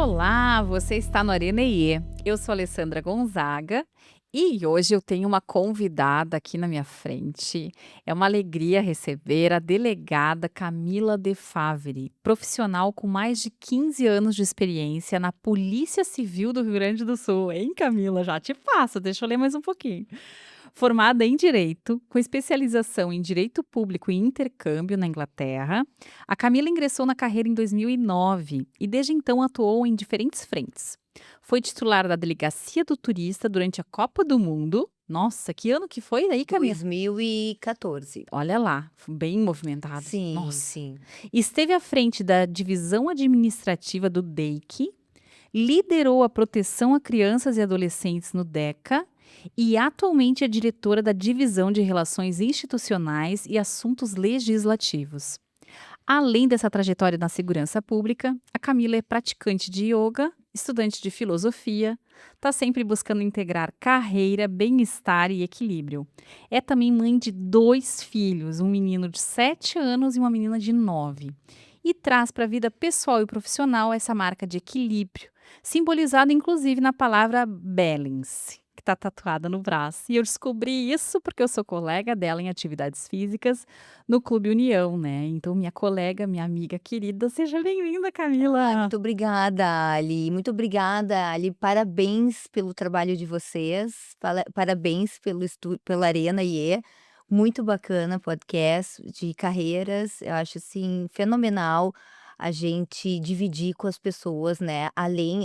Olá, você está no Arena EE. Eu sou a Alessandra Gonzaga e hoje eu tenho uma convidada aqui na minha frente. É uma alegria receber a delegada Camila De Favre, profissional com mais de 15 anos de experiência na Polícia Civil do Rio Grande do Sul. Hein, Camila? Já te passo, deixa eu ler mais um pouquinho. Formada em Direito, com especialização em Direito Público e Intercâmbio na Inglaterra, a Camila ingressou na carreira em 2009 e desde então atuou em diferentes frentes. Foi titular da Delegacia do Turista durante a Copa do Mundo. Nossa, que ano que foi aí, Camila? 2014. Olha lá, bem movimentado. Sim, Nossa. sim. Esteve à frente da Divisão Administrativa do DEIC, liderou a proteção a crianças e adolescentes no DECA e atualmente é diretora da Divisão de Relações Institucionais e Assuntos Legislativos. Além dessa trajetória na segurança pública, a Camila é praticante de yoga, estudante de filosofia, está sempre buscando integrar carreira, bem-estar e equilíbrio. É também mãe de 2 filhos, um menino de 7 anos e uma menina de 9. E traz para a vida pessoal e profissional essa marca de equilíbrio, simbolizada inclusive na palavra balance, que está tatuada no braço. E eu descobri isso porque eu sou colega dela em atividades físicas no Clube União, né? Então, minha colega, minha amiga querida, seja bem-vinda, Camila. Muito obrigada, Ali. Muito obrigada, Ali. Parabéns pelo trabalho de vocês. Parabéns pela Arena IE. Muito bacana podcast de carreiras. Eu acho assim fenomenal a gente dividir com as pessoas, né?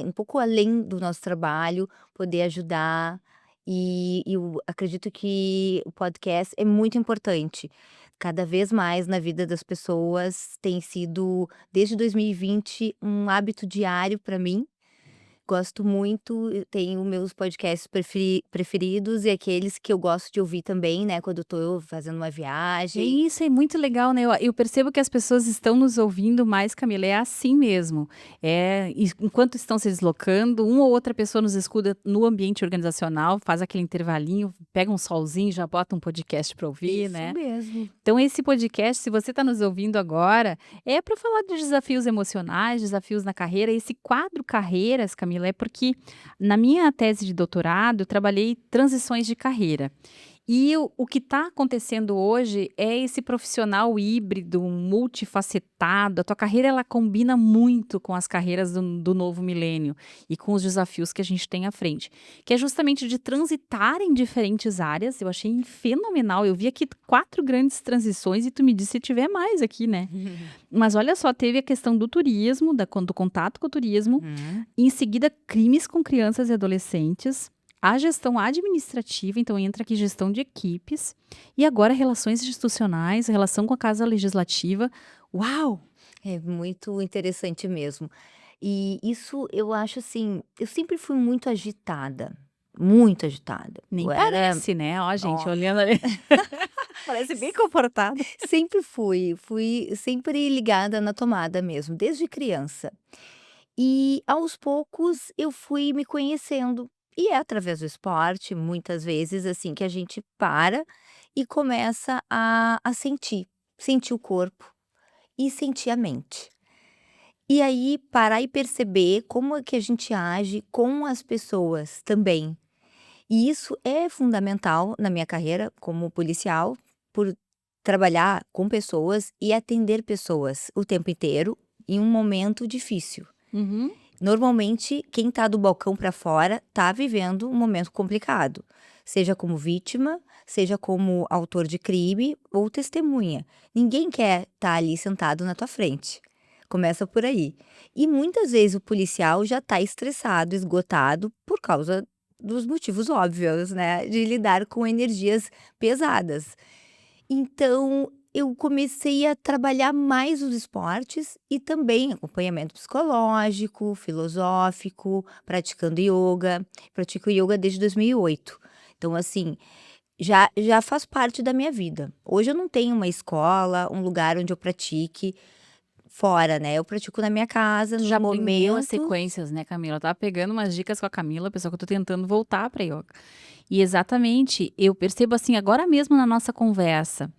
Um pouco além do nosso trabalho, poder ajudar. E eu acredito que o podcast é muito importante. Cada vez mais na vida das pessoas tem sido, desde 2020, um hábito diário para mim. Gosto muito, eu tenho meus podcasts preferidos e aqueles que eu gosto de ouvir também, né, quando eu tô fazendo uma É viagem. isso, é muito legal, né? Eu percebo que as pessoas estão nos ouvindo mais, Camila, é assim mesmo. Enquanto estão se deslocando, uma ou outra pessoa nos escuta no ambiente organizacional, faz aquele intervalinho, pega um solzinho, já bota um podcast para ouvir, Isso né? mesmo. Então, esse podcast, se você está nos ouvindo agora, é para falar de desafios emocionais, desafios na carreira. Esse quadro Carreiras, Camila, é porque na minha tese de doutorado eu trabalhei transições de carreira. E o que está acontecendo hoje é esse profissional híbrido, multifacetado. A tua carreira ela combina muito com as carreiras do novo milênio e com os desafios que a gente tem à frente, que é justamente de transitar em diferentes áreas. Eu achei fenomenal. Eu vi aqui 4 grandes transições e tu me disse se tiver mais aqui, né? Mas olha só, teve a questão do turismo, do contato com o turismo, Uhum. em seguida crimes com crianças e adolescentes, a gestão administrativa, então entra aqui gestão de equipes, e agora relações institucionais, relação com a casa legislativa. Uau! É muito interessante mesmo. E isso eu acho assim, eu sempre fui muito agitada, muito agitada. Nem Eu era parece, né? Ó, gente, ó olhando ali. Parece bem comportada. Sempre fui sempre ligada na tomada mesmo, desde criança. E aos poucos eu fui me conhecendo, e é através do esporte, muitas vezes, assim, que a gente para e começa a sentir o corpo e sentir a mente. E aí parar e perceber como é que a gente age com as pessoas também. E isso é fundamental na minha carreira como policial, por trabalhar com pessoas e atender pessoas o tempo inteiro em um momento difícil. Uhum. Normalmente, quem está do balcão para fora está vivendo um momento complicado, seja como vítima, seja como autor de crime ou testemunha. Ninguém quer estar ali sentado na tua frente. Começa por aí. E muitas vezes o policial já está estressado, esgotado por causa dos motivos óbvios, né, de lidar com energias pesadas. Então, eu comecei a trabalhar mais os esportes e também acompanhamento psicológico, filosófico, praticando yoga. Pratico yoga desde 2008. Então, assim, já faz parte da minha vida. Hoje eu não tenho uma escola, um lugar onde eu pratique fora, né? Eu pratico na minha casa, Tu no já aprendeu as momento. sequências, né, Camila? Eu tava pegando umas dicas com a Camila, pessoal, que eu tô tentando voltar pra yoga. E exatamente, eu percebo assim, agora mesmo na nossa conversa,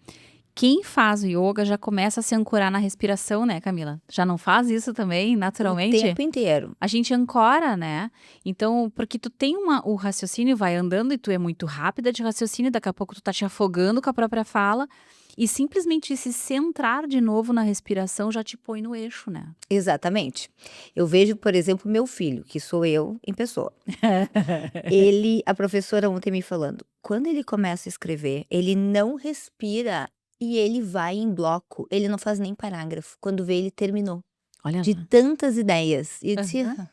Quem faz o yoga já começa a se ancorar na respiração, né, Camila? Já não faz isso também, O naturalmente? tempo inteiro. A gente ancora, né? Então, porque tu tem o raciocínio vai andando e tu é muito rápida de raciocínio, daqui a pouco tu tá te afogando com a própria fala, e simplesmente se centrar de novo na respiração já te põe no eixo, né? Exatamente. Eu vejo, por exemplo, meu filho, que sou eu em pessoa. A professora ontem me falando, quando ele começa a escrever, ele não respira e ele vai em bloco, ele não faz nem parágrafo. Quando vê, ele terminou. Olha De lá. tantas ideias. E eu disse: Aham.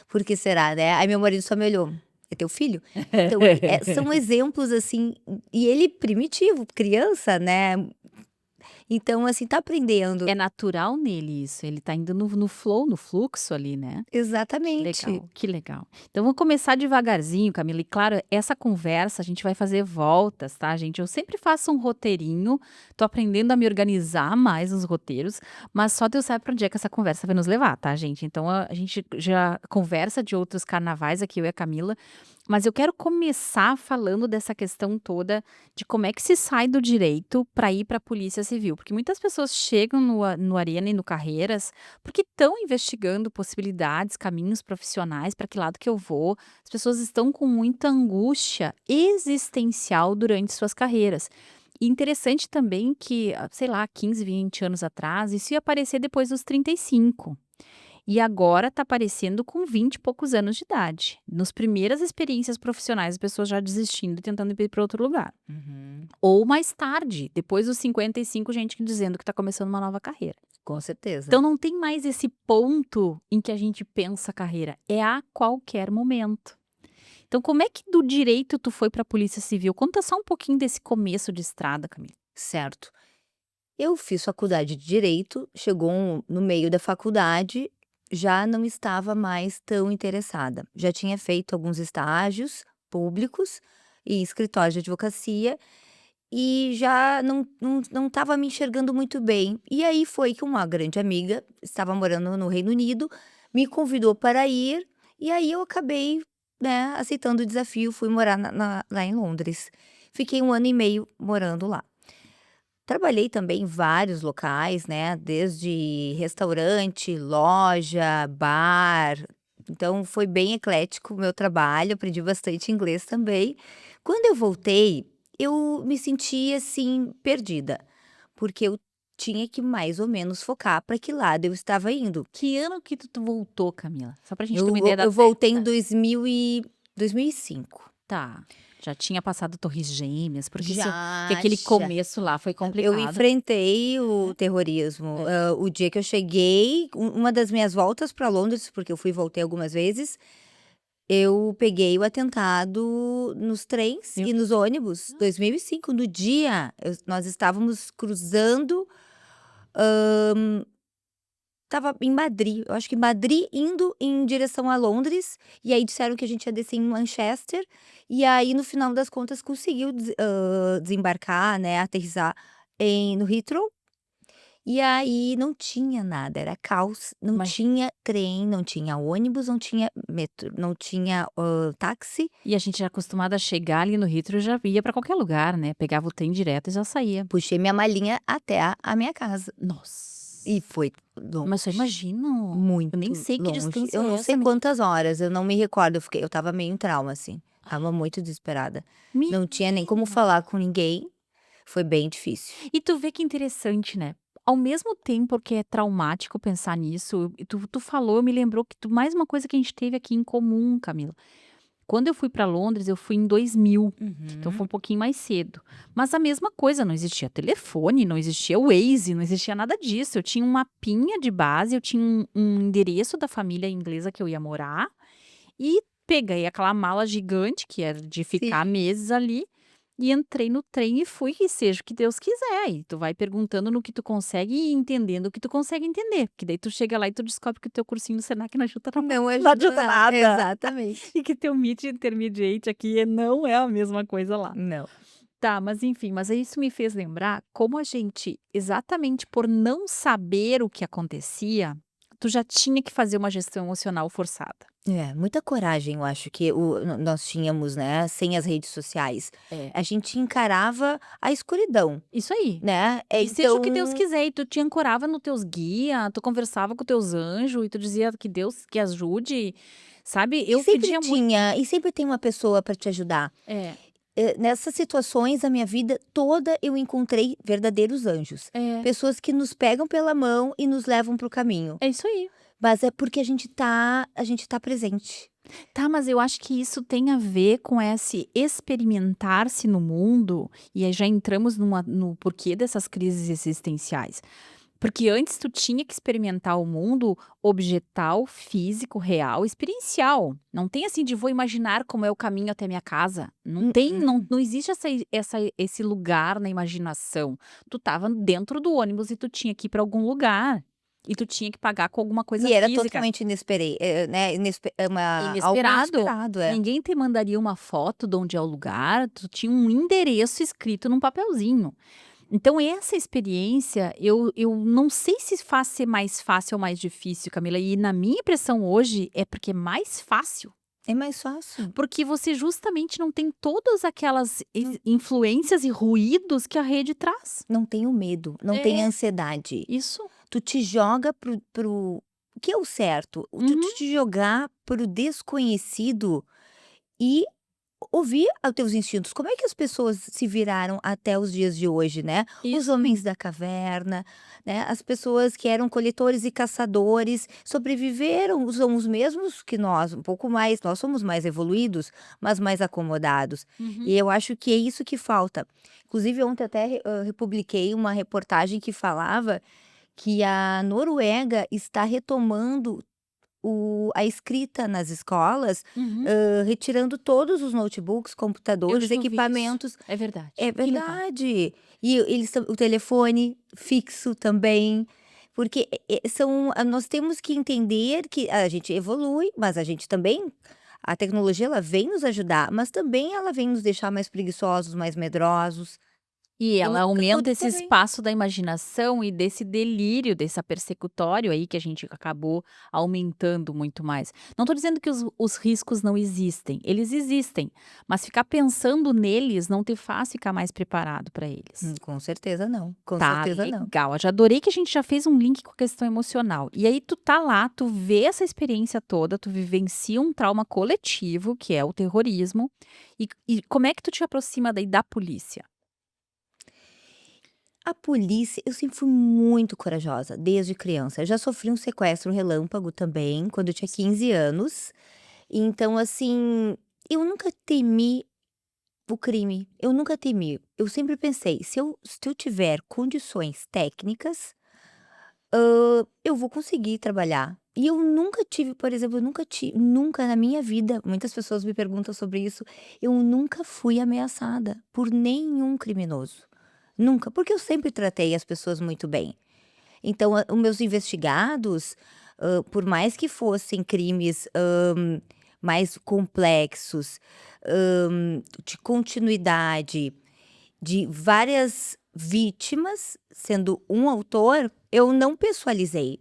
"Por que será, né?" Aí meu marido só me olhou: "É teu filho?" Então, são exemplos, assim, e ele primitivo, criança, né. Então, assim, tá aprendendo. É natural nele isso, ele tá indo no flow, no fluxo ali, né? Que Exatamente. legal, que legal. Então vamos começar devagarzinho, Camila. E claro, essa conversa a gente vai fazer voltas, tá, gente? Eu sempre faço um roteirinho, tô aprendendo a me organizar mais nos roteiros, mas só Deus sabe pra onde é que essa conversa vai nos levar, tá, gente? Então a gente já conversa de outros carnavais aqui, eu e a Camila, mas eu quero começar falando dessa questão toda de como é que se sai do direito para ir para a Polícia Civil, porque muitas pessoas chegam no Arena e no Carreiras porque estão investigando possibilidades, caminhos profissionais, para que lado que eu vou. As pessoas estão com muita angústia existencial durante suas carreiras. E interessante também que, sei lá, 15, 20 anos atrás, isso ia aparecer depois dos 35. E agora tá aparecendo com 20 e poucos anos de idade. Nas primeiras experiências profissionais, as pessoas já desistindo e tentando ir para outro lugar. Uhum. Ou mais tarde, depois dos 55, gente dizendo que tá começando uma nova carreira. Com certeza. Então não tem mais esse ponto em que a gente pensa a carreira, é a qualquer momento. Então como é que do direito tu foi para a Polícia Civil? Conta só um pouquinho desse começo de estrada, Camila. Certo. Eu fiz faculdade de direito, chegou no meio da faculdade, já não estava mais tão interessada. Já tinha feito alguns estágios públicos e escritórios de advocacia e já não estava me enxergando muito bem. E aí foi que uma grande amiga, estava morando no Reino Unido, me convidou para ir e aí eu acabei, né, aceitando o desafio, fui morar lá em Londres. Fiquei 1 ano e meio morando lá. Trabalhei também em vários locais, né, desde restaurante, loja, bar, então foi bem eclético o meu trabalho, aprendi bastante inglês também. Quando eu voltei, eu me senti, assim, perdida, porque eu tinha que mais ou menos focar para que lado eu estava indo. Que ano que tu voltou, Camila? Só pra gente ter uma Eu ideia da eu voltei em data. 2005. Tá, já tinha passado Torres Gêmeas, porque isso que Já, aquele já. começo lá foi Eu complicado. enfrentei o terrorismo, É. o dia que eu cheguei, uma das minhas voltas para Londres, porque eu fui e voltei algumas vezes, eu peguei o atentado nos trens Meu e nos ônibus, 2005, no dia, nós estávamos cruzando, estava em Madrid, eu acho que Madrid indo em direção a Londres, e aí disseram que a gente ia descer em Manchester, e aí no final das contas conseguiu desembarcar, né, aterrissar no Heathrow, e aí não tinha nada, era caos, não Mas tinha trem, não tinha ônibus, não tinha metrô, não tinha, táxi. e a gente já acostumado a chegar ali no Heathrow, já ia pra qualquer lugar, né, pegava o trem direto e já saía. Puxei minha malinha até a minha casa, e Nossa, foi mas eu longe, imagino, eu nem muito sei que longe. distância Eu é não essa, sei me quantas horas, eu não me recordo, eu estava meio em trauma, assim, estava muito desesperada. Não tinha nem como menina. falar com ninguém, foi bem difícil. E tu vê que interessante, né, ao mesmo tempo que é traumático pensar nisso, e tu falou, me lembrou que mais uma coisa que a gente teve aqui em comum, Camila. Quando eu fui para Londres, eu fui em 2000, então Uhum. foi um pouquinho mais cedo. Mas a mesma coisa, não existia telefone, não existia Waze, não existia nada disso. Eu tinha um mapinha de base, eu tinha um endereço da família inglesa que eu ia morar e peguei aquela mala gigante, que era de Sim. ficar meses ali, e entrei no trem e fui, que seja o que Deus quiser. E tu vai perguntando no que tu consegue e entendendo o que tu consegue entender. Porque daí tu chega lá e tu descobre que o teu cursinho do Senac não ajuda, Não não ajuda adianta nada. nada. Exatamente. E que teu Meet Intermediate aqui não é a mesma coisa lá. Não. Tá, mas enfim, mas aí isso me fez lembrar como a gente, exatamente por não saber o que acontecia, tu já tinha que fazer uma gestão emocional forçada. Muita coragem, eu acho que nós tínhamos, né, sem as redes sociais. É. A gente encarava a escuridão, Isso aí. né, E seja o que Deus então quiser, e tu te ancorava nos teus guia, tu conversava com teus anjos e tu dizia que Deus que ajude, sabe? e Eu sempre pedia muito. tinha e sempre tem uma pessoa para te ajudar. É, Nessas situações da minha vida toda eu encontrei verdadeiros anjos, é, pessoas que nos pegam pela mão e nos levam para o caminho, é isso aí. mas é porque a gente tá presente. Tá, mas eu acho que isso tem a ver com esse experimentar-se no mundo, e aí já entramos no porquê dessas crises existenciais. Porque antes tu tinha que experimentar o mundo objetal, físico, real, experiencial. Não tem assim de vou imaginar como é o caminho até minha casa. Não tem, não, Mm-mm. não existe esse lugar na imaginação. Tu tava dentro do ônibus e tu tinha que ir para algum lugar. E tu tinha que pagar com alguma coisa E era física. totalmente né, algo Inesperado. inesperado, Ninguém te mandaria uma foto de onde é o lugar, tu tinha um endereço escrito num papelzinho. Então essa experiência, eu não sei se faz ser mais fácil ou mais difícil, Camila, e na minha impressão hoje é porque é mais fácil, É mais fácil. porque você justamente não tem todas aquelas influências e ruídos que a rede traz. Não tenho medo, não tem É, ansiedade. isso. Tu te joga pro o que é o certo, tu Uhum, te jogar pro desconhecido e ouvir os teus instintos. Como é que as pessoas se viraram até os dias de hoje, né? Os isso. homens da caverna, né? As pessoas que eram coletores e caçadores sobreviveram, são os mesmos que nós, um pouco mais, nós somos mais evoluídos, mas mais acomodados. Uhum. E eu acho que é isso que falta. Inclusive, ontem até republiquei uma reportagem que falava que a Noruega está retomando a escrita nas escolas, Uhum. retirando todos os notebooks, Eu computadores, já ouvi isso. equipamentos. É verdade. É Que legal. verdade. E o telefone fixo também, porque nós temos que entender que a gente evolui, mas a gente também a tecnologia ela vem nos ajudar, mas também ela vem nos deixar mais preguiçosos, mais medrosos. E ela Tudo aumenta esse também. espaço da imaginação e desse delírio, dessa persecutório aí que a gente acabou aumentando muito mais. Não estou dizendo que os riscos não existem, eles existem, mas ficar pensando neles não te faz ficar mais preparado para eles. Com certeza não, com Tá certeza não. legal, eu já adorei que a gente já fez um link com a questão emocional. E aí tu tá lá, tu vê essa experiência toda, tu vivencia um trauma coletivo, que é o terrorismo, e como é que tu te aproxima daí da polícia? A polícia eu sempre fui muito corajosa, desde criança. Eu já sofri um sequestro relâmpago também, quando eu tinha 15 anos. Então, assim, eu nunca temi o crime, eu nunca temi. Eu sempre pensei: "Se eu tiver condições técnicas, eu vou conseguir trabalhar". E eu nunca tive, por exemplo, nunca na minha vida, muitas pessoas me perguntam sobre isso, eu nunca fui ameaçada por nenhum criminoso. Nunca, porque eu sempre tratei as pessoas muito bem. Então, os meus investigados, por mais que fossem crimes, mais complexos, de continuidade, de várias vítimas, sendo um autor, eu não pessoalizei.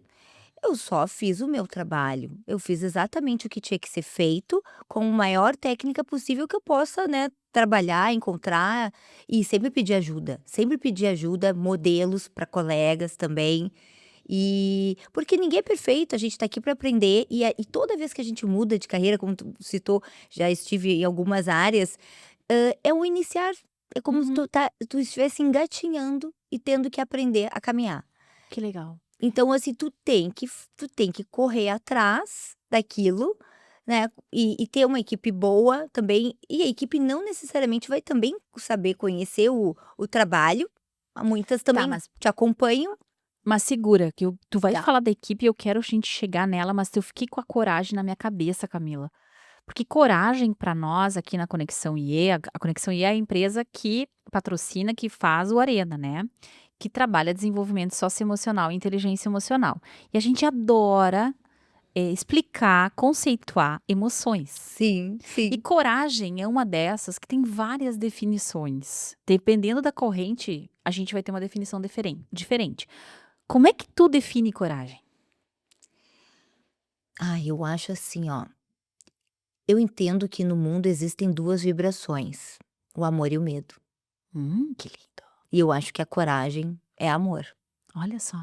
Eu só fiz o meu trabalho. Eu fiz exatamente o que tinha que ser feito, com a maior técnica possível que eu possa, né, trabalhar, encontrar e sempre pedir ajuda, modelos para colegas também. E porque ninguém é perfeito, a gente está aqui para aprender e toda vez que a gente muda de carreira, como tu citou, já estive em algumas áreas, é um iniciar, é como se Uhum, tu estivesse engatinhando e tendo que aprender a caminhar. que legal. Então, assim, tu tem que correr atrás daquilo, né, e ter uma equipe boa também, e a equipe não necessariamente vai também saber conhecer o trabalho, muitas Tá, também mas te acompanham. segura que tu vai Tá. falar da equipe e eu quero a gente chegar nela, mas eu fiquei com a coragem na minha cabeça, Camila. Porque coragem para nós aqui na Conexão IE, a Conexão IE é a empresa que patrocina, que faz o Arena, né, que trabalha desenvolvimento socioemocional e inteligência emocional. E a gente adora, explicar, conceituar emoções. Sim, E sim. coragem é uma dessas que tem várias definições. Dependendo da corrente, a gente vai ter uma definição diferente. Como é que tu define coragem? Eu acho assim, ó, eu entendo que no mundo existem 2 vibrações, o amor e o medo. Que lindo. E eu acho que a coragem é amor. Olha só.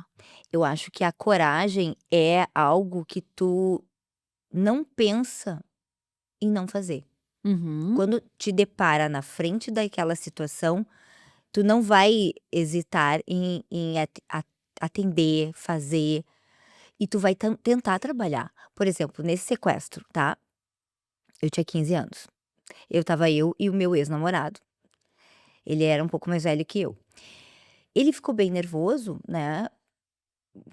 Eu acho que a coragem é algo que tu não pensa em não fazer. Uhum. Quando te depara na frente daquela situação, tu não vai hesitar em atender, fazer, e tu vai tentar trabalhar. Por exemplo, nesse sequestro, tá, eu tinha 15 anos. Eu e o meu ex-namorado. Ele era um pouco mais velho que eu. Ele ficou bem nervoso, né,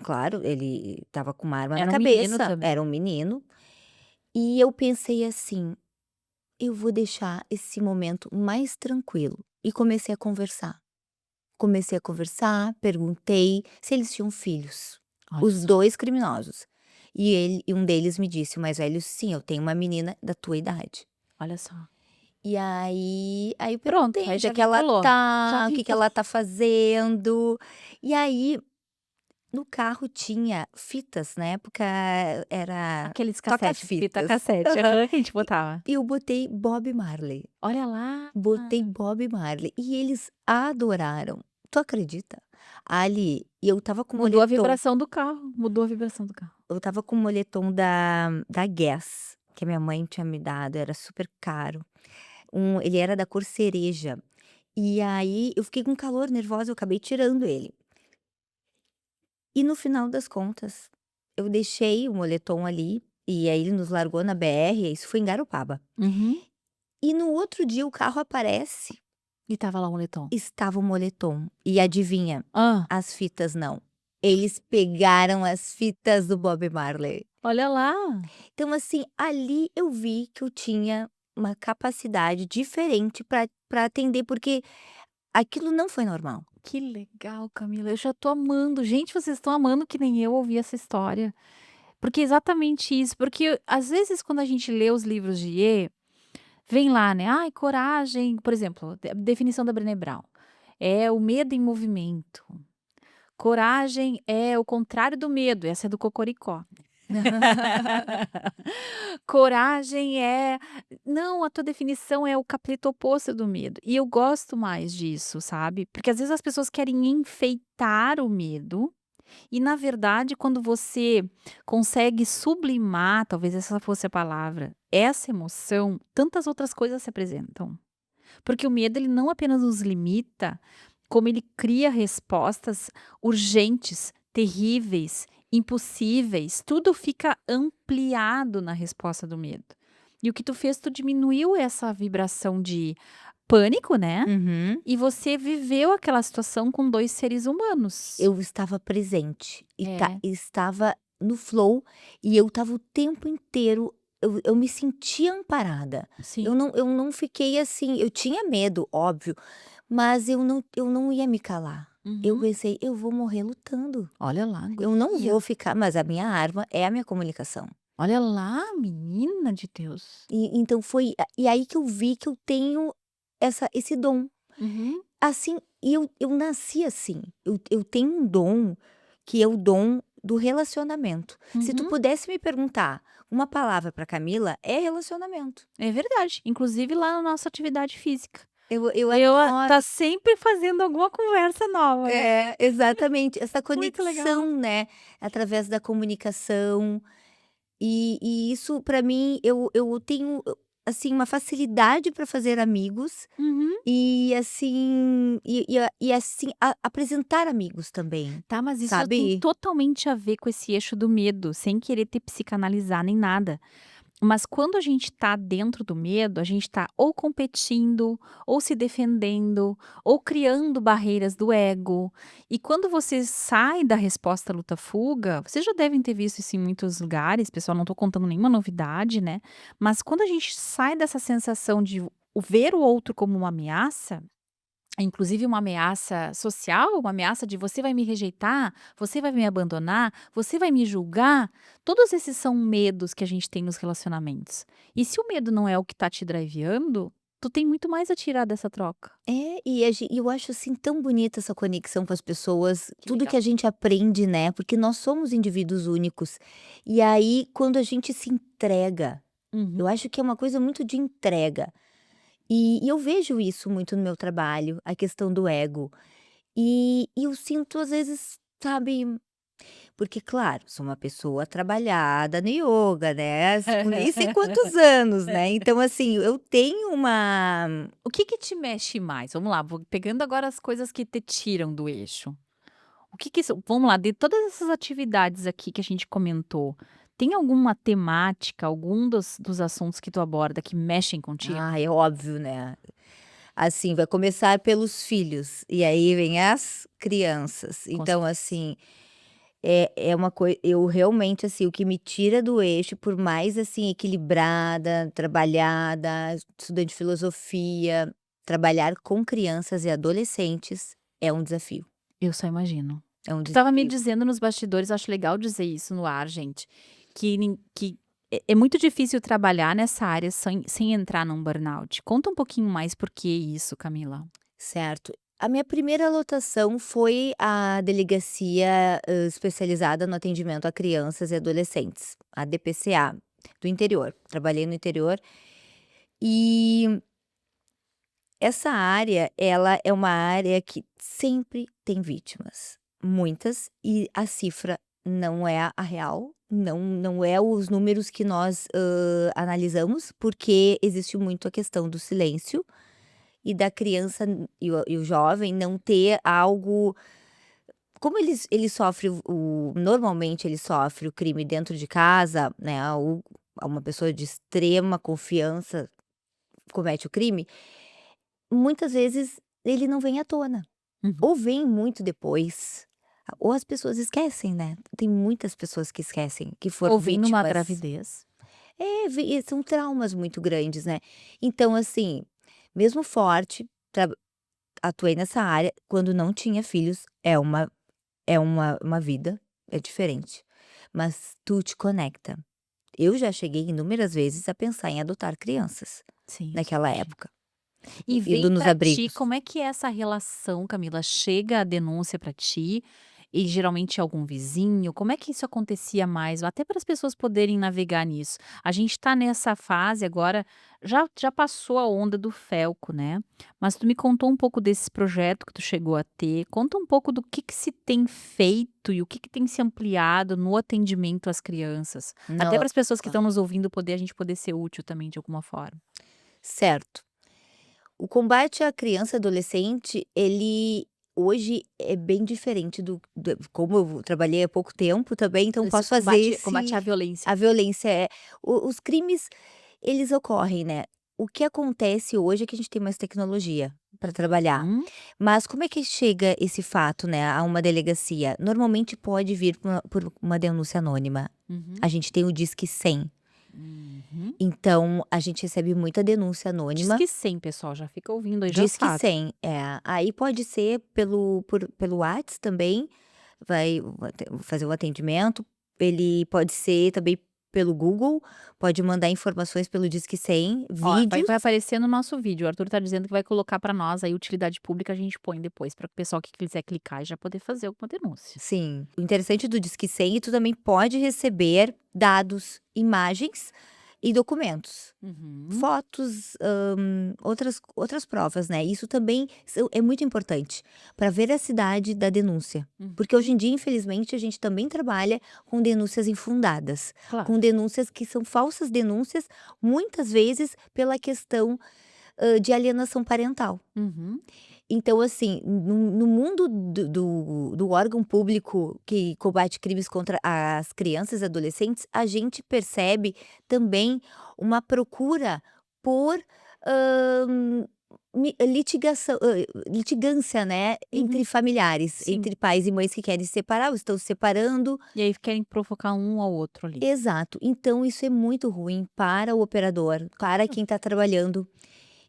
claro, ele estava com uma arma na Era um menino cabeça, também. era um menino, e eu pensei assim: "Eu vou deixar esse momento mais tranquilo", e comecei a conversar. Comecei a conversar, perguntei se eles tinham filhos, Olha os só. 2 criminosos. E um deles me disse, o mais velho: "Sim, eu tenho uma menina da tua idade". Olha só. E aí eu Pronto, perguntei aí onde é já que ela vinculou. Já tá, o que que vinculou. ela tá fazendo. E aí, no carro tinha fitas, na época era Aqueles cassete, fita toca-fitas. cassete. Aham. Aham, que a gente E botava. e eu botei Bob Marley, Olha lá. botei Bob Marley, e eles adoraram. Tu acredita? Ali, e eu estava com Mudou a moletom, vibração do carro, mudou a vibração do carro. eu estava com moletom da Guess, que a minha mãe tinha me dado, era super caro. Ele era da cor cereja. E aí eu fiquei com calor, nervosa, eu acabei tirando ele. E no final das contas, eu deixei o moletom ali, e aí ele nos largou na BR, isso foi em Garopaba. Uhum. E no outro dia o carro aparece, E tava lá o moletom. estava o moletom. E adivinha? Hã. As fitas não. Eles pegaram as fitas do Bob Marley. Olha lá. Então, assim, ali eu vi que eu tinha uma capacidade diferente para atender, porque aquilo não foi normal. Que legal, Camila, eu já tô amando. Gente, vocês estão amando que nem eu ouvir essa história. Porque é exatamente isso, porque às vezes quando a gente lê os livros de Iê, vem lá, né, ai coragem, por exemplo, definição da Brené Brown, é o medo em movimento. Coragem é o contrário do medo, essa é do Cocoricó. Coragem é não, a tua definição é o capítulo oposto do medo. E eu gosto mais disso, sabe? Porque às vezes as pessoas querem enfeitar o medo, e na verdade quando você consegue sublimar, talvez essa fosse a palavra, essa emoção, tantas outras coisas se apresentam. Porque o medo ele não apenas nos limita, como ele cria respostas urgentes, terríveis, impossíveis, tudo fica ampliado na resposta do medo. E o que tu fez, tu diminuiu essa vibração de pânico, né, Uhum. e você viveu aquela situação com 2 seres humanos. Eu estava presente e É, estava no flow, e eu estava o tempo inteiro, eu me sentia amparada. sim. Eu não fiquei assim, eu tinha medo, óbvio, mas eu não ia me calar. Eu Uhum. pensei: "Eu vou morrer lutando, Olha lá, eu não guria. vou ficar", mas a minha arma é a minha comunicação. Olha lá, menina de Deus. E então foi e aí que eu vi que eu tenho esse dom. Uhum, Assim, e eu nasci assim, eu tenho um dom, que é o dom do relacionamento. Se tu uhum. pudesse me perguntar uma palavra para Camila, é relacionamento. É verdade, inclusive lá na nossa atividade física. Eu adoro. Tá sempre fazendo alguma conversa nova, né. É, exatamente, essa Muito legal. conexão, né, através da comunicação. E isso para mim, eu tenho, assim, uma facilidade para fazer amigos, Uhum. e assim, e assim, apresentar amigos também, Tá, mas isso já tem sabe? totalmente a ver com esse eixo do medo, sem querer te psicanalizar nem nada. Mas quando a gente tá dentro do medo, a gente tá ou competindo, ou se defendendo, ou criando barreiras do ego. E quando você sai da resposta luta-fuga, vocês já devem ter visto isso em muitos lugares, pessoal, não tô contando nenhuma novidade, né? Mas quando a gente sai dessa sensação de ver o outro como uma ameaça, inclusive uma ameaça social, uma ameaça de você vai me rejeitar, você vai me abandonar, você vai me julgar. Todos esses são medos que a gente tem nos relacionamentos. E se o medo não é o que está te driveando, tu tem muito mais a tirar dessa troca. E eu acho, assim, tão bonita essa conexão com as pessoas, Que tudo legal. que a gente aprende, né, porque nós somos indivíduos únicos. E aí, quando a gente se entrega, eu Uhum. acho que é uma coisa muito de entrega. E eu vejo isso muito no meu trabalho, a questão do ego. E eu sinto às vezes, sabe, porque claro, sou uma pessoa trabalhada no ioga, né, com nem sei quantos anos, né, então assim, eu tenho uma O que que te mexe mais? Vamos lá, vou pegando agora as coisas que te tiram do eixo. O que que são vamos lá, de todas essas atividades aqui que a gente comentou, tem alguma temática, algum dos assuntos que tu aborda que mexem contigo? é óbvio, né. Assim, vai começar pelos filhos, e aí vem as crianças. Com Então, certeza. assim, é uma coisa eu realmente, assim, o que me tira do eixo, por mais, assim, equilibrada, trabalhada, estudante de filosofia, trabalhar com crianças e adolescentes é um desafio, Eu só imagino. é um Tu estava me desafio. dizendo nos bastidores, acho legal dizer isso no ar, gente, que é muito difícil trabalhar nessa área sem entrar num burnout. Conta um pouquinho mais por que isso, Camila. Certo. A minha primeira lotação foi a delegacia, especializada no atendimento a crianças e adolescentes, a DPCA, do interior. Trabalhei no interior e essa área, ela é uma área que sempre tem vítimas, muitas, e a cifra não é a real, não é os números que nós, analisamos, porque existe muito a questão do silêncio e da criança e o jovem não ter algo como ele sofre normalmente ele sofre o crime dentro de casa, né, ou uma pessoa de extrema confiança comete o crime, muitas vezes ele não vem à tona, Uhum. ou vem muito depois, ou as pessoas esquecem, né, tem muitas pessoas que esquecem que foram Ou vem numa vítimas. gravidez. São traumas muito grandes, né. Então assim, mesmo forte, atuei nessa área, quando não tinha filhos, é uma vida, é diferente, mas tu te conecta. Eu já cheguei inúmeras vezes a pensar em adotar crianças, Sim, eu só naquela imagino. época, E indo vem nos pra ti, abrigos. como é que é essa relação, Camila? Chega a denúncia pra ti e geralmente algum vizinho? Como é que isso acontecia mais? Até para as pessoas poderem navegar nisso. A gente tá nessa fase agora, já passou a onda do felco, né? Mas tu me contou um pouco desse projeto que tu chegou a ter. Conta um pouco do que se tem feito e o que tem se ampliado no atendimento às crianças. Até Não, para as pessoas que claro. estão nos ouvindo poder a gente poder ser útil também de alguma forma. Certo. O combate à criança e adolescente, ele hoje é bem diferente do como eu trabalhei há pouco tempo também, então Esse posso fazer combate à violência. a violência os crimes, eles ocorrem, né. O que acontece hoje é que a gente tem mais tecnologia para trabalhar, Hum, mas como é que chega esse fato, né, a uma delegacia? Normalmente pode vir por uma denúncia anônima. uhum, A gente tem o Disque 100, uhum. então a gente recebe muita denúncia Diz anônima. que 100 pessoal, já fica ouvindo aí, já Disque sabe. 100, aí pode ser pelo Whats também, vai fazer o atendimento, ele pode ser também pelo Google, pode mandar informações pelo Disque 100, Ó, vai vídeos. vai aparecer no nosso vídeo, o Arthur tá dizendo que vai colocar pra nós aí utilidade pública, a gente põe depois para o pessoal que quiser clicar e já poder fazer alguma denúncia. Sim, o interessante do Disque 100 é que tu também pode receber dados, imagens e documentos. Uhum. Fotos, outras provas, né, isso também é muito importante para a veracidade da denúncia, porque hoje Uhum. em dia, infelizmente, a gente também trabalha com denúncias infundadas, Claro. com denúncias que são falsas denúncias, muitas vezes pela questão, de alienação parental. Uhum. Então, assim, no mundo do órgão público que combate crimes contra as crianças e adolescentes, a gente percebe também uma procura por, hã, litigância, né, entre Uhum. familiares, Sim. entre pais e mães que querem se separar ou estão se separando. E aí querem provocar um ao outro ali. Exato. Então isso é muito ruim para o operador, para quem está trabalhando.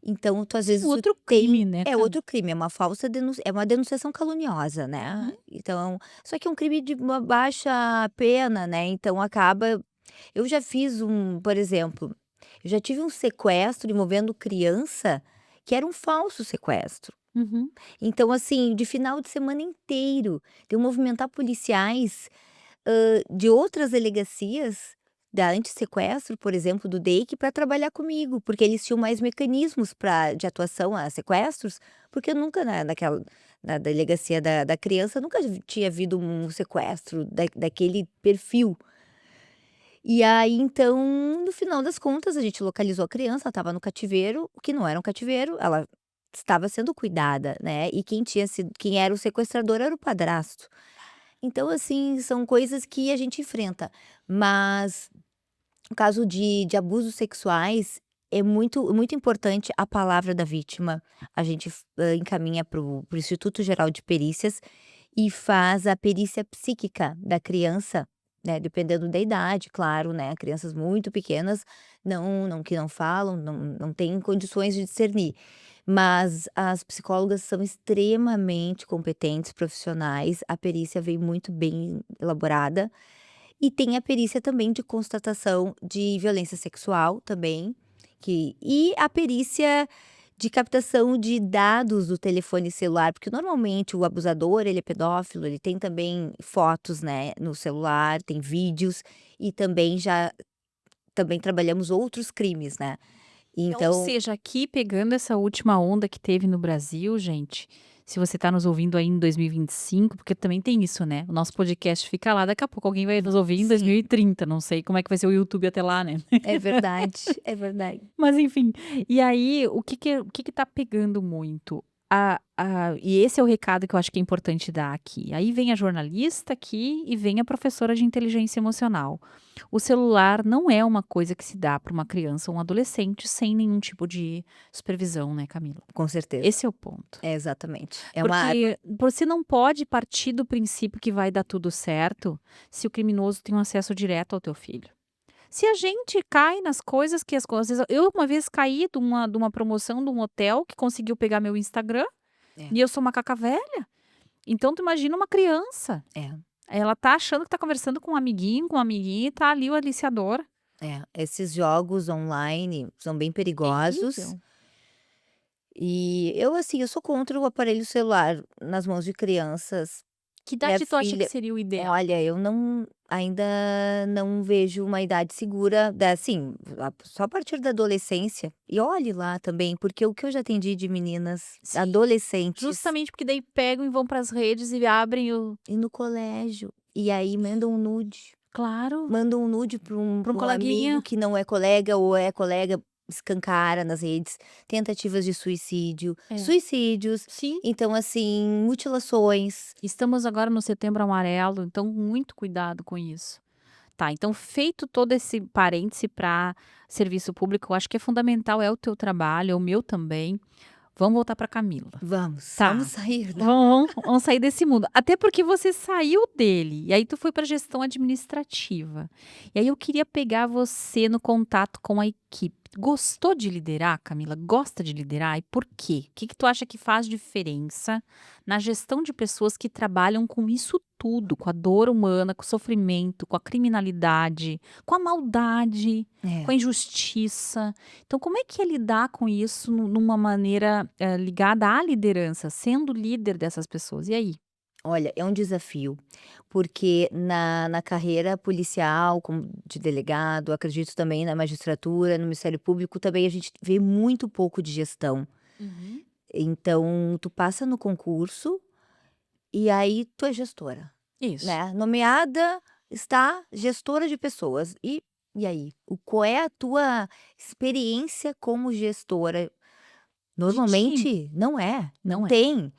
Então tu às Sim, vezes tu outro tem crime, né, é Cam outro crime, é uma falsa denúncia, é uma denunciação caluniosa, né. Uhum. Então só que é um crime de uma baixa pena, né, então acaba eu já fiz por exemplo, Eu já tive um sequestro envolvendo criança, que era um falso sequestro. Uhum. Então, assim, de final de semana inteiro, de eu movimentar policiais, de outras delegacias, da antissequestro, por exemplo, do DEIC, para trabalhar comigo, porque eles tinham mais mecanismos de atuação a sequestros, porque eu nunca na delegacia da criança, nunca tinha havido um sequestro daquele perfil. E aí, então, no final das contas, a gente localizou a criança, ela estava no cativeiro, que não era um cativeiro, ela estava sendo cuidada, né, e quem era o sequestrador era o padrasto. Então, assim, são coisas que a gente enfrenta, mas no caso de abusos sexuais, é muito importante a palavra da vítima. A gente encaminha para o Instituto Geral de Perícias e faz a perícia psíquica da criança, né, dependendo da idade, claro, né, crianças muito pequenas que não falam, não têm condições de discernir. Mas as psicólogas são extremamente competentes, profissionais, a perícia vem muito bem elaborada, e tem a perícia também de constatação de violência sexual também, e a perícia de captação de dados do telefone celular, porque normalmente o abusador, ele é pedófilo, ele tem também fotos, né, no celular, tem vídeos, e também trabalhamos outros crimes, né. Ou Então seja, aqui pegando essa última onda que teve no Brasil, gente, se você está nos ouvindo aí em 2025, porque também tem isso, né? O nosso podcast fica lá, daqui a pouco alguém vai nos ouvir em sim, 2030. Não sei como é que vai ser o YouTube até lá, né? é verdade, é verdade. Mas enfim, e aí o que que tá pegando muito? E esse é o recado que eu acho que é importante dar aqui. Aí vem a jornalista aqui e vem a professora de inteligência emocional. O celular não é uma coisa que se dá para uma criança ou um adolescente sem nenhum tipo de supervisão, né, Camila? Com certeza, Esse é o ponto. é exatamente. É uma Porque você não pode partir do princípio que vai dar tudo certo se o criminoso tem um acesso direto ao teu filho. Se a gente cai nas coisas que as coisas eu uma vez caí de uma promoção de um hotel que conseguiu pegar meu Instagram, é, e eu sou macaca velha, então tu imagina uma criança, é. ela tá achando que tá conversando com um amiguinho, com uma amiguinha e tá ali o aliciador. Esses jogos online são bem perigosos, Terrível. e assim, eu sou contra o aparelho celular nas mãos de crianças. Que Minha idade tu acha que filha seria o ideal? olha, eu ainda não vejo uma idade segura assim, só a partir da adolescência, e olhe lá também, porque o que eu já atendi de meninas, Sim, adolescentes, justamente porque daí pegam e vão para as redes e abrem o e no colégio, e aí mandam um nude. claro, Manda um nude para um pra um amigo coleguinha. que não é colega ou é colega, escancara nas redes, tentativas de suicídio, É, suicídios, sim. então assim, mutilações. Estamos agora no Setembro Amarelo, então muito cuidado com isso. Tá, então feito todo esse parêntese para serviço público, eu acho que é fundamental, é o teu trabalho, é o meu também. Vamos voltar para Camila. Vamos Tá, sair da vamos sair desse mundo. Até porque você saiu dele, e aí tu foi para gestão administrativa. E aí eu queria pegar você no contato com a equipe. Gostou de liderar, Camila? Gosta de liderar? E por quê? O que que tu acha que faz diferença na gestão de pessoas que trabalham com isso tudo, com a dor humana, com o sofrimento, com a criminalidade, com a maldade, com é. a injustiça? Então, como é que é lidar com isso numa maneira, ligada à liderança, sendo líder dessas pessoas? E aí? Olha, é um desafio, porque na carreira policial, como de delegado, acredito também na magistratura, no Ministério Público, também a gente vê muito pouco de gestão. Uhum. Então, tu passa no concurso e aí tu é gestora, Isso. né, nomeada está gestora de pessoas. E aí? Qual é a tua experiência como gestora? De time. Normalmente não Não é. tem.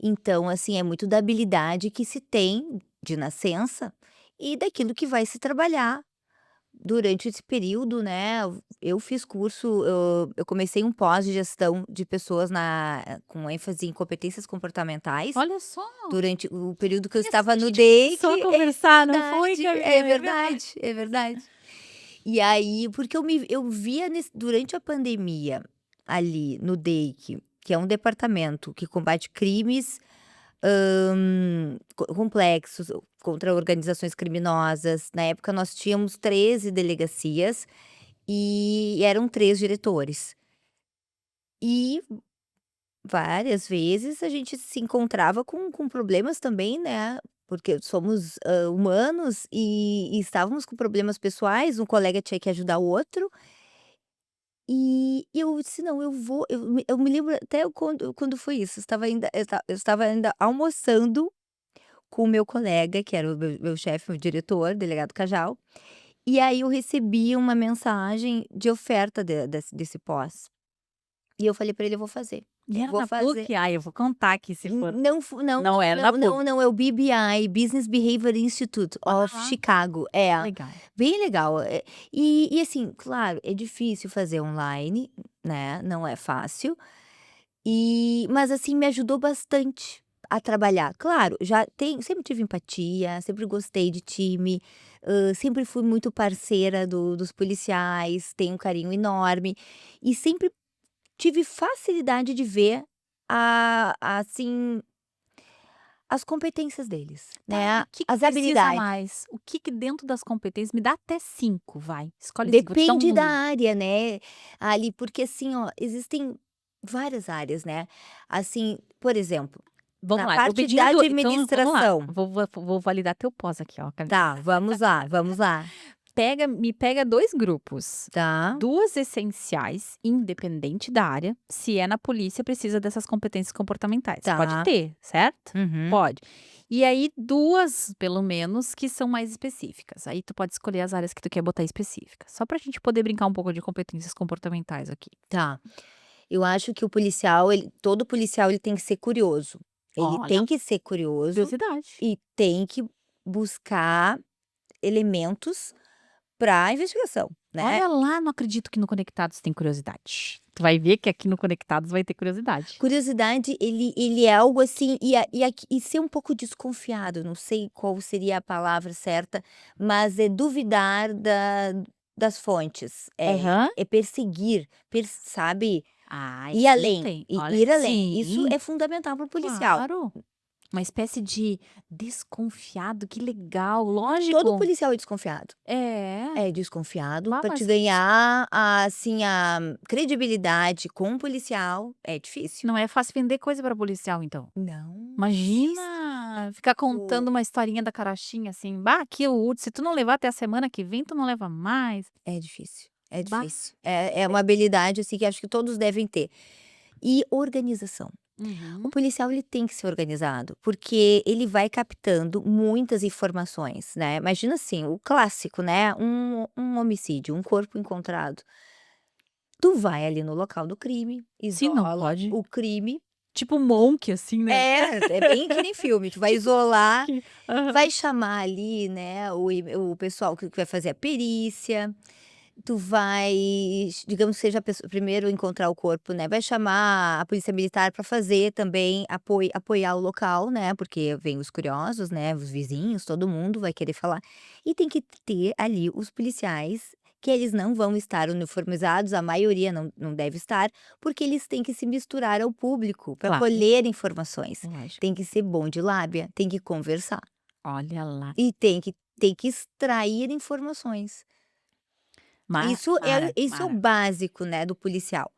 Então, assim, é muito da habilidade que se tem de nascença e daquilo que vai se trabalhar durante esse período, né. Eu fiz curso, eu comecei um pós de gestão de pessoas com ênfase em competências comportamentais, Olha só, durante o período que eu olha só, estava a no gente começou a DEIC. É conversar, não foi, verdade, é Camila? É verdade. verdade, é verdade. E aí, porque eu via durante a pandemia, ali no DEIC, que é um departamento que combate crimes, complexos contra organizações criminosas. Na época nós tínhamos 13 delegacias e eram 3 diretores. E várias vezes a gente se encontrava com problemas também, né, porque somos, humanos e estávamos com problemas pessoais, um colega tinha que ajudar o outro, e eu disse: "Não, eu vou", eu me lembro até quando foi isso, eu estava ainda almoçando com o meu colega, que era o meu chefe, meu diretor, delegado Cajal, e aí eu recebi uma mensagem de oferta desse pós. E eu falei pra ele: "Eu vou fazer, E era vou na fazer". PUC? Ai, eu vou contar aqui se for. Não, Não era na não, PUC. não, não, é o BBI, Business Behavior Institute of Ah, Chicago. É, legal. bem legal. E assim, claro, é difícil fazer online, né, não é fácil, mas assim, me ajudou bastante a trabalhar. Claro, já sempre tive empatia, sempre gostei de time, sempre fui muito parceira dos policiais, tenho um carinho enorme, e sempre tive facilidade de ver assim, as competências deles, Tá, e né, o que que as precisa habilidades. mais? O que que dentro das competências me dá até 5, vai. Escolhe 5, vou te dar um Depende da número. área, né, ali, porque assim, ó, existem várias áreas, né, assim, por exemplo, Vamos na lá, eu vou parte pedir a da tua então vamos lá, administração. vou validar teu pós aqui, ó. Tá, vamos lá, vamos lá. Me pega 2 grupos, Tá, 2 essenciais, independente da área, se é na polícia precisa dessas competências comportamentais. Pode tá. ter, certo? Uhum. Pode. E aí 2, pelo menos, que são mais específicas. Aí tu pode escolher as áreas que tu quer botar específicas, só pra gente poder brincar um pouco de competências comportamentais aqui. Tá. Eu acho que o policial, todo policial ele tem que ser curioso. Ele Olha, tem que ser curioso curiosidade. e tem que buscar elementos para a investigação, né. Olha lá, não acredito que no Conectados tem curiosidade. Tu vai ver que aqui no Conectados vai ter curiosidade. Curiosidade, ele é algo assim, e ser um pouco desconfiado, não sei qual seria a palavra certa, mas é duvidar das fontes, Aham. é perseguir, sabe, Ah, ir isso além, tem. i Olha, ir além. Isso sim, é fundamental para o policial. claro. Uma espécie de desconfiado, que legal, Todo lógico. policial é desconfiado. É. É desconfiado Ah, para te mas ganhar assim, a credibilidade com o policial é difícil. não é fácil vender coisa para policial, então. Não, difícil. Imagina, ficar contando uma historinha da carochinha assim: "Bah, aqui o se tu não levar até a semana que vem, tu não leva mais". É difícil, é Bah. difícil. É uma habilidade, assim, que acho que todos devem ter. E organização. O Uhum. policial ele tem que ser organizado, porque ele vai captando muitas informações, né. Imagina assim, o clássico, né, um homicídio, um corpo encontrado. Tu vai ali no local do crime, Se não isola pode, o crime. tipo Monk, assim, né. É bem que nem filme, tu vai Tipo isolar, Monk. Aham. vai chamar ali, né, o pessoal que vai fazer a perícia. Tu vai, digamos que seja a pessoa primeiro encontrar o corpo, né, vai chamar a polícia militar para fazer também apoiar o local, né, porque vem os curiosos, né, os vizinhos, todo mundo vai querer falar. E tem que ter ali os policiais, que eles não vão estar uniformizados, a maioria não deve estar, porque eles têm que se misturar ao público para Claro, colher informações. lógico. Tem que ser bom de lábia, tem que conversar Olha lá. e tem que extrair informações. Isso é o Mara. básico, né, do policial.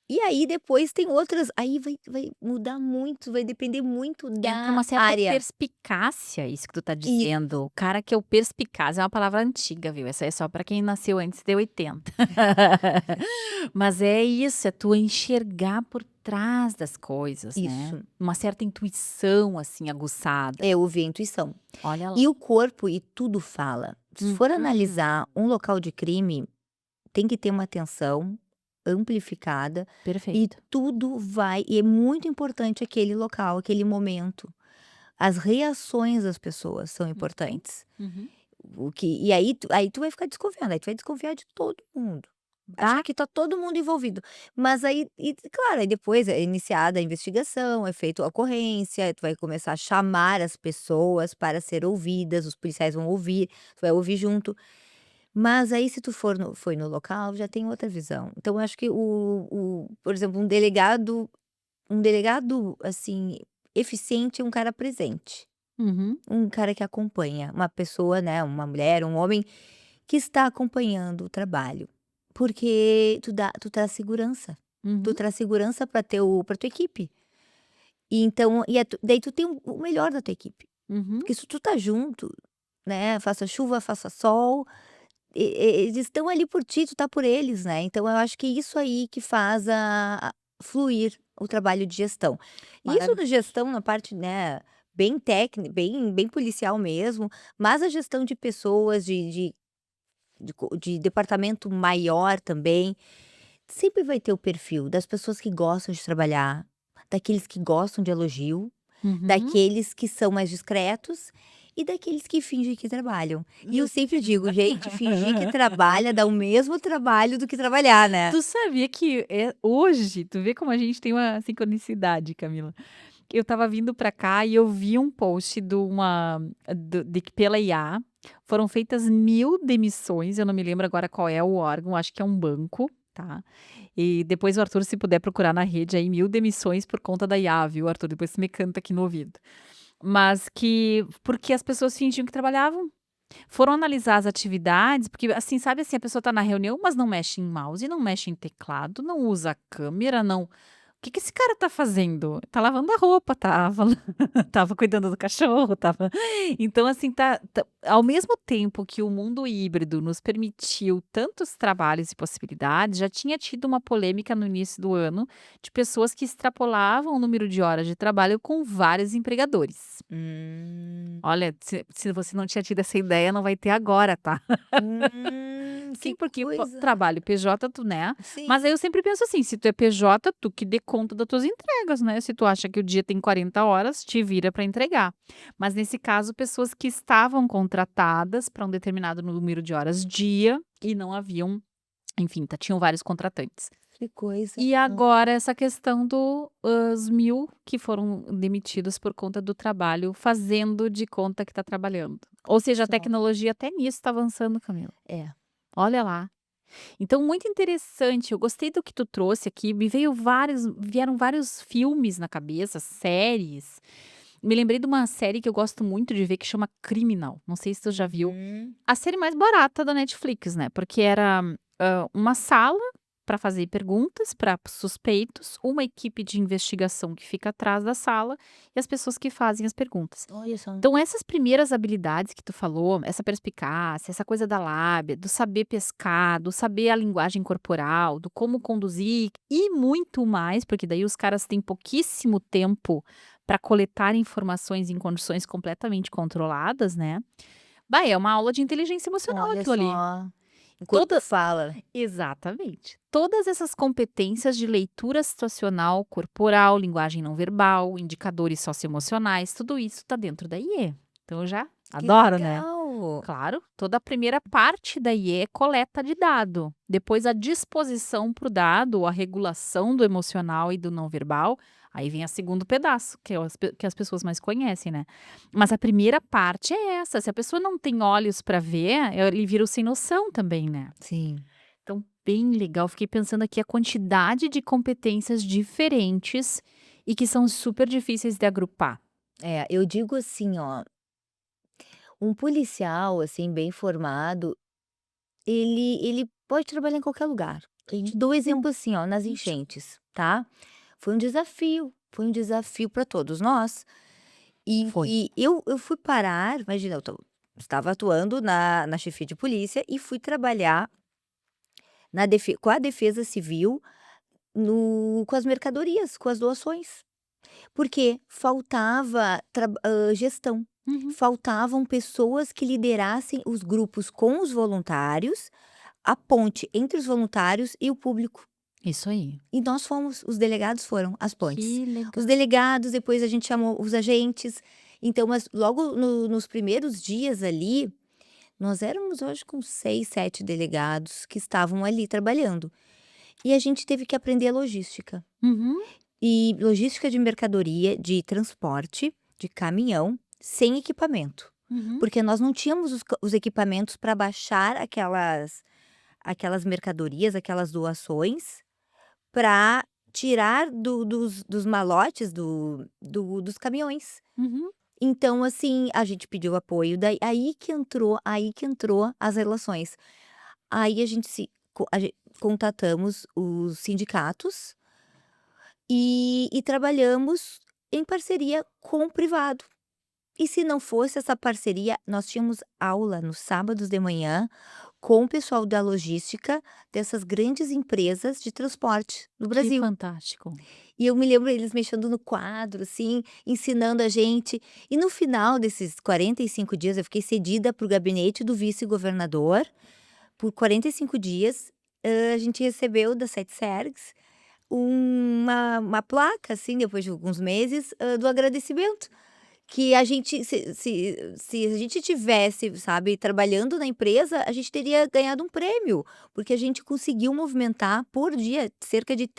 E aí depois tem outras, aí vai mudar muito, vai depender muito Entra da uma certa área. perspicácia, isso que tu tá E dizendo. O cara que é o perspicaz é uma palavra antiga, viu, essa é só pra quem nasceu antes de 80. Mas é isso, é tu enxergar por trás das coisas, né. isso, Uma certa intuição, assim, aguçada. é ouvir a intuição. Olha lá. E o corpo e tudo fala. Se for Uhum. analisar um local de crime, tem que ter uma atenção amplificada e Perfeito. é muito importante aquele local, aquele momento. As reações das pessoas são Uhum, importantes. uhum. E aí tu vai ficar desconfiando, aí tu vai desconfiar de todo mundo. Achar Dá que tá todo mundo envolvido. Mas aí claro, aí depois é iniciada a investigação, é feito a ocorrência, tu vai começar a chamar as pessoas para ser ouvidas, os policiais vão ouvir, tu vai ouvir junto. Mas aí se tu foi no local, já tem outra visão. Então eu acho que por exemplo, um delegado, assim, eficiente é um cara presente. Uhum. Um cara que acompanha, uma pessoa, né, uma mulher, um homem que está acompanhando o trabalho. Porque tu traz segurança. Tu Uhum, traz segurança pra tua equipe. E então daí tu tem o melhor da tua equipe. uhum. Porque se tu tá junto, né, faça chuva, faça sol, eles estão ali por ti, tu tá por eles, né. Então eu acho que isso aí que faz fluir o trabalho de gestão. E isso Maravi da gestão na parte, né, bem técnica, bem policial mesmo, mas a gestão de pessoas, de departamento maior também, sempre vai ter o perfil das pessoas que gostam de trabalhar, daqueles que gostam de elogio, Uhum. daqueles que são mais discretos e daqueles que fingem que trabalham. E eu sempre digo: "Gente, fingir que trabalha dá o mesmo trabalho do que trabalhar, né". Tu sabia que, hoje tu vê como a gente tem uma sincronicidade, Camila. Eu estava vindo pra cá e eu vi um post de uma de que pela IA foram feitas 1000 demissões, eu não me lembro agora qual é o órgão, acho que é um banco, tá. E depois o Arthur, se puder procurar na rede aí, 1000 demissões por conta da IA, viu, Arthur? Depois tu me canta aqui no ouvido. Mas que porque as pessoas fingiam que trabalhavam. Foram analisar as atividades, porque, assim, sabe, assim, a pessoa tá na reunião, mas não mexe em mouse, não mexe em teclado, não usa a câmera, não que esse cara tá fazendo? Tá lavando a roupa, estava estava cuidando do cachorro, estava então, assim, ao mesmo tempo que o mundo híbrido nos permitiu tantos trabalhos e possibilidades, já tinha tido uma polêmica no início do ano, de pessoas que extrapolavam o número de horas de trabalho com vários empregadores. Hum. Olha, se você não tinha tido essa ideia, não vai ter agora, tá. Que Sim, porque coisa. trabalho PJ tu, né, mas aí Sim. eu sempre penso assim, se tu é PJ, tu que dê conta das tuas entregas, né, se tu acha que o dia tem 40 horas, te vira para entregar. Mas nesse caso, pessoas que estavam contratadas para um determinado número de horas dia e não haviam, enfim, tinham vários contratantes. Que coisa. E agora essa questão os 1000 que foram demitidos por conta do trabalho, fazendo de conta que está trabalhando. Ou seja, a Só. tecnologia até nisso está avançando, Camila. É. Olha lá. Então muito interessante, eu gostei do que tu trouxe aqui, vieram vários filmes na cabeça, séries. Me lembrei de uma série que eu gosto muito de ver que chama Criminal, não sei se tu já viu. Uhum. A série mais barata da Netflix, né, porque era, uma sala para fazer perguntas para suspeitos, uma equipe de investigação que fica atrás da sala e as pessoas que fazem as perguntas. Olha só. Então essas primeiras habilidades que tu falou, essa perspicácia, essa coisa da lábia, do saber pescar, do saber a linguagem corporal, do como conduzir e muito mais, porque daí os caras têm pouquíssimo tempo para coletar informações em condições completamente controladas, né. Bah, é uma aula de inteligência emocional Olha aquilo ali. só. O corpo Toda fala. Exatamente. Todas essas competências de leitura situacional, corporal, linguagem não verbal, indicadores socioemocionais, tudo isso está dentro da IE. Então eu já Que adoro, né? legal. Claro, toda a primeira parte da IE é coleta de dado. Depois a disposição para o dado, a regulação do emocional e do não verbal. Aí vem o segundo pedaço, que é que as pessoas mais conhecem, né? Mas a primeira parte é essa. Se a pessoa não tem olhos para ver, ele vira o sem noção também, né? Sim. Então, bem legal. Fiquei pensando aqui a quantidade de competências diferentes e que são super difíceis de agrupar. É, eu digo assim, ó, um policial, assim, bem formado, ele pode trabalhar em qualquer lugar. Eu te dou um Hum, exemplo assim, ó, nas enchentes, tá. Foi um desafio para todos nós. foi. E eu fui parar, imagina, estava atuando na chefia de polícia e fui trabalhar com a defesa civil no com as mercadorias, com as doações. Porque faltava gestão, Uhum. faltavam pessoas que liderassem os grupos com os voluntários, a ponte entre os voluntários e o público. Isso aí. E nós fomos, os delegados foram as pontes. Que Os legal. delegados, depois a gente chamou os agentes. Então, mas logo nos primeiros dias ali, nós éramos, eu acho que uns 6, 7 delegados que estavam ali trabalhando. E a gente teve que aprender logística. Uhum, E logística de mercadoria, de transporte, de caminhão, sem equipamento. uhum. Porque nós não tínhamos os equipamentos para baixar aquelas mercadorias, aquelas doações, para tirar dos malotes dos caminhões. Uhum. Então, assim, a gente pediu apoio, daí aí que entrou as relações. Aí a gente contatamos os sindicatos e trabalhamos em parceria com o privado. E se não fosse essa parceria, nós tínhamos aula nos sábados de manhã com o pessoal da logística dessas grandes empresas de transporte no Que Brasil. fantástico. E eu me lembro eles mexendo no quadro, assim, ensinando a gente. E no final desses 45 dias, eu fiquei cedida para o gabinete do vice-governador. Por 45 dias, a gente recebeu da Setsergs uma placa, assim, depois de alguns meses, do agradecimento. Que a gente se a gente tivesse, sabe, trabalhando na empresa, a gente teria ganhado um prêmio, porque a gente conseguiu movimentar por dia cerca de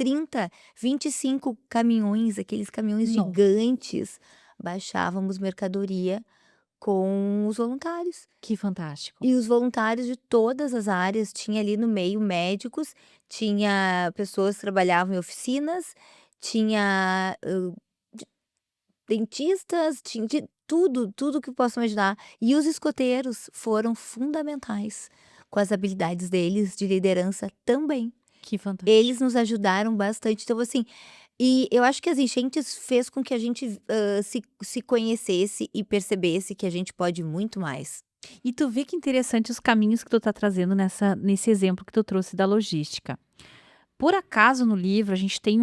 25 caminhões, aqueles caminhões Não. gigantes, baixávamos mercadoria com os voluntários. Que fantástico. E os voluntários de todas as áreas, tinha ali no meio médicos, tinha pessoas que trabalhavam em oficinas, tinha dentistas, tinha de tudo, tudo que possa imaginar. E os escoteiros foram fundamentais, com as habilidades deles de liderança também. Que fantástico. Eles nos ajudaram bastante. Então, assim, e eu acho que as enchentes fez com que a gente, se conhecesse e percebesse que a gente pode muito mais. E tu vê que interessante os caminhos que tu tá trazendo nesse exemplo que tu trouxe da logística. Por acaso no livro a gente tem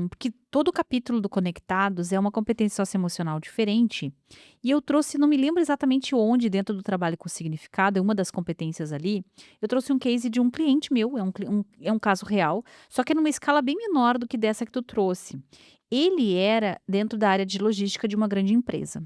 porque todo o capítulo do Conectados é uma competência socioemocional diferente, e eu trouxe, não me lembro exatamente onde dentro do trabalho com significado, é uma das competências ali, eu trouxe um case de um cliente meu, é um caso real, só que é numa escala bem menor do que dessa que tu trouxe. Ele era dentro da área de logística de uma grande empresa.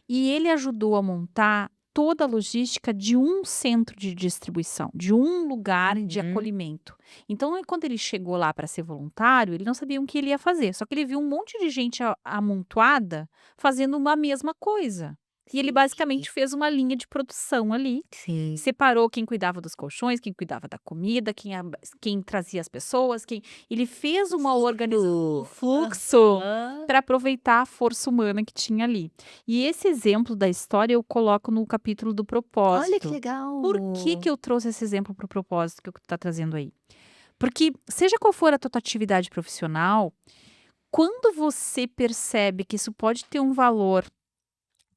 E ele ajudou a montar toda a logística de um centro de distribuição, de um lugar de Uhum. acolhimento. Então, quando ele chegou lá para ser voluntário, ele não sabia o que ele ia fazer. Só que ele viu um monte de gente amontoada fazendo uma mesma coisa. E ele Sim. basicamente fez uma linha de produção ali. Sim. Separou quem cuidava dos colchões, quem cuidava da comida, quem trazia as pessoas, ele fez uma organização, um fluxo Aham. para aproveitar a força humana que tinha ali. E esse exemplo da história eu coloco no capítulo do Olha que propósito. legal. Por que que eu trouxe esse exemplo para o propósito que tu está trazendo aí? Porque seja qual for a tua atividade profissional, quando você percebe que isso pode ter um valor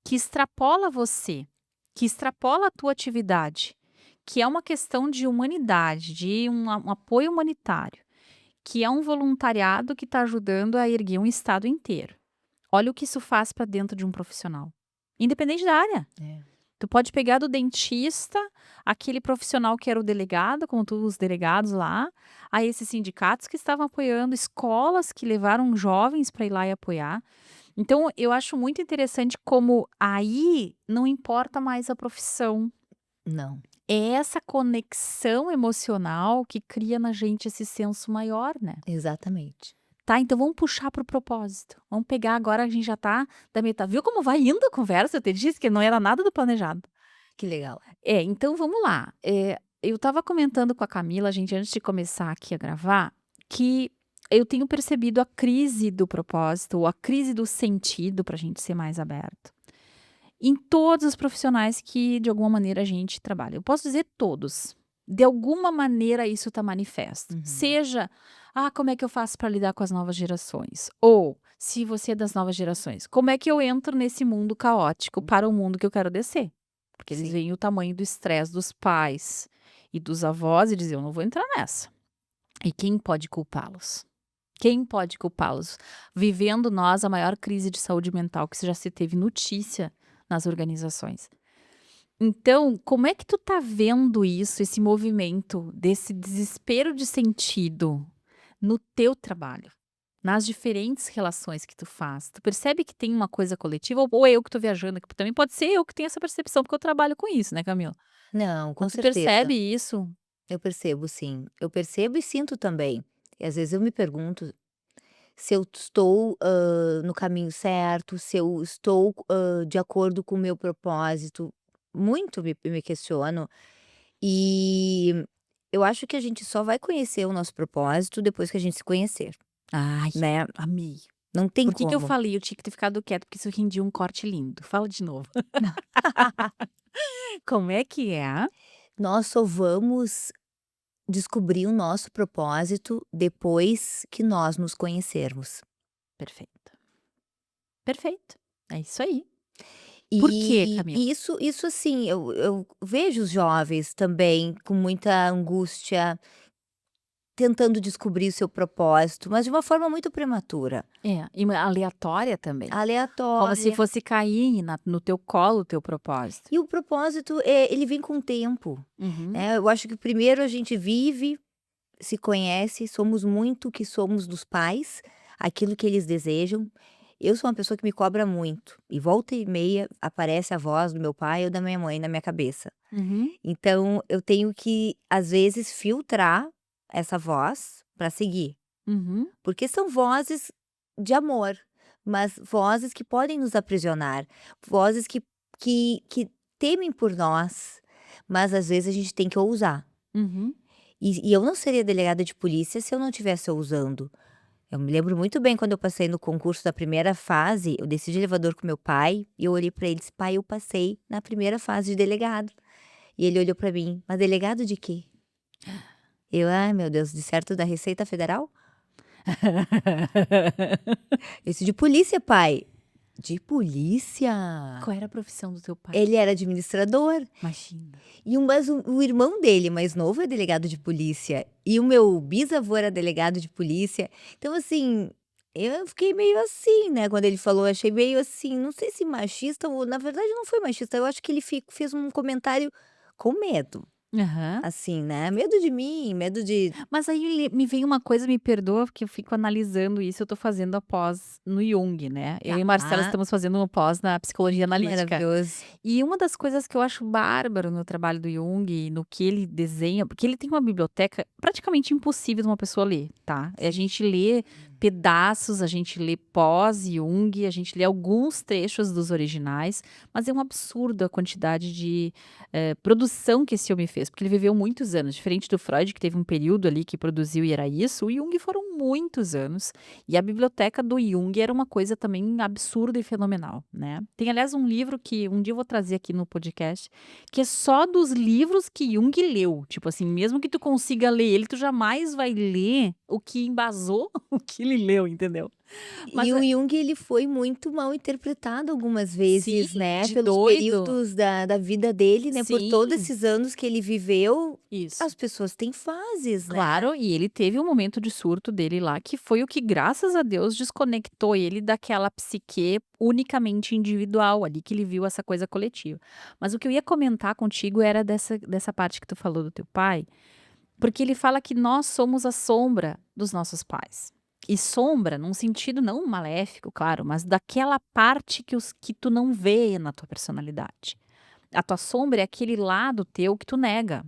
que extrapola você, que extrapola a tua atividade, que é uma questão de humanidade, de um apoio humanitário, que é um voluntariado que está ajudando a erguer um estado inteiro. Olha o que isso faz para dentro de um profissional, independente da área. É. Tu pode pegar do dentista, aquele profissional que era o delegado, como os delegados lá, a esses sindicatos que estavam apoiando, escolas que levaram jovens para ir lá e apoiar. Então, eu acho muito interessante como aí não importa mais a profissão. Não, É essa conexão emocional que cria na gente esse senso maior, né? exatamente. Tá, então vamos puxar para o propósito. Vamos pegar agora, a gente já tá da metade. Viu como vai indo a conversa? Eu te disse que não era nada do planejado. Que legal. Então vamos lá. Eu estava comentando com a Camila, a gente, antes de começar aqui a gravar, que eu tenho percebido a crise do propósito, ou a crise do sentido, para a gente ser mais aberto, em todos os profissionais que, de alguma maneira, a gente trabalha. Eu posso dizer todos. De alguma maneira, isso está manifesto. Uhum. Seja, como é que eu faço para lidar com as novas gerações? Ou, se você é das novas gerações, como é que eu entro nesse mundo caótico para o mundo que eu quero descer? Porque eles Sim. veem o tamanho do estresse dos pais e dos avós e dizem, eu não vou entrar nessa. E quem pode culpá-los? Quem pode culpá-los? Vivendo nós a maior crise de saúde mental que já se teve notícia nas organizações. Então, como é que tu tá vendo isso, esse movimento desse desespero de sentido no teu trabalho? Nas diferentes relações que tu faz? Tu percebe que tem uma coisa coletiva ou é eu que tô viajando aqui? Também pode ser eu que tenho essa percepção, porque eu trabalho com isso, né, Camila? Não, com Mas tu certeza. percebe isso? Eu percebo sim. Eu percebo e sinto também. E às vezes eu me pergunto se eu estou, no caminho certo, se eu estou, de acordo com o meu propósito. Muito me questiono. E eu acho que a gente só vai conhecer o nosso propósito depois que a gente se conhecer, Ai, né. amei. Não tem Por que que eu como. falei? Eu tinha que ter ficado quieto, porque isso rendia um corte lindo. Fala de novo. Como é que é? Nós só vamos descobrir o nosso propósito depois que nós nos conhecermos. Perfeito. Perfeito. É isso aí. Por quê, Camila? E isso assim, eu vejo os jovens também com muita angústia, tentando descobrir o seu propósito, mas de uma forma muito prematura, É, e aleatória também. Como se aleatória. fosse cair no teu colo o teu propósito. E o propósito, ele vem com o tempo, Uhum, né. Eu acho que primeiro a gente vive, se conhece, somos muito o que somos dos pais, aquilo que eles desejam. Eu sou uma pessoa que me cobra muito, e volta e meia aparece a voz do meu pai ou da minha mãe na minha cabeça. uhum, Então eu tenho que, às vezes, filtrar essa voz para seguir, uhum, porque são vozes de amor, mas vozes que podem nos aprisionar, vozes que temem por nós, mas às vezes a gente tem que ousar. uhum. E eu não seria delegada de polícia se eu não estivesse ousando. Eu me lembro muito bem quando eu passei no concurso da primeira fase, eu desci de elevador com meu pai e eu olhei para ele e disse: "Pai, eu passei na primeira fase de delegado". E ele olhou para mim: "Mas delegado de quê?" Eu: "Ai meu Deus, de certo da Receita Federal?" Eu disse: "De polícia, pai". "De polícia?" Qual era a profissão do teu pai? Ele era administrador Imagina. mas o irmão dele mais novo é delegado de polícia, e o meu bisavô era delegado de polícia. Então assim, eu fiquei meio assim, né, quando ele falou, achei meio assim, não sei se machista ou na verdade não foi machista, eu acho que ele fez um comentário com medo, Aham. assim, né, medo de mim, medo de Mas aí me vem uma coisa, me perdoa, porque eu fico analisando isso, eu tô fazendo a pós no Jung, né. Eu e Marcela ah, estamos fazendo uma pós na psicologia que analítica. maravilhoso. E uma das coisas que eu acho bárbaro no trabalho do Jung, no que ele desenha, porque ele tem uma biblioteca praticamente impossível de uma pessoa ler, tá? A gente lê pedaços, a gente lê pós-Jung, a gente lê alguns trechos dos originais, mas é um absurdo a quantidade de produção que esse homem fez, porque ele viveu muitos anos, diferente do Freud, que teve um período ali que produziu e era isso, o Jung foram muitos anos, e a biblioteca do Jung era uma coisa também absurda e fenomenal, né. Tem aliás um livro que um dia eu vou trazer aqui no podcast, que é só dos livros que Jung leu, tipo assim, mesmo que tu consiga ler ele, tu jamais vai ler o que embasou o que ele leu, entendeu. E Mas o é Jung ele foi muito mal interpretado algumas sim, vezes, né, de pelos doido. períodos da vida dele, né, por todos Sim, esses anos que ele viveu, isso. as pessoas têm fases, né. Claro, e ele teve um momento de surto dele lá, que foi o que, graças a Deus, desconectou ele daquela psique unicamente individual ali, que ele viu essa coisa coletiva. Mas o que eu ia comentar contigo era dessa parte que tu falou do teu pai, porque ele fala que nós somos a sombra dos nossos pais. E sombra, num sentido não maléfico, claro, mas daquela parte que tu não vê na tua personalidade. A tua sombra é aquele lado teu que tu nega.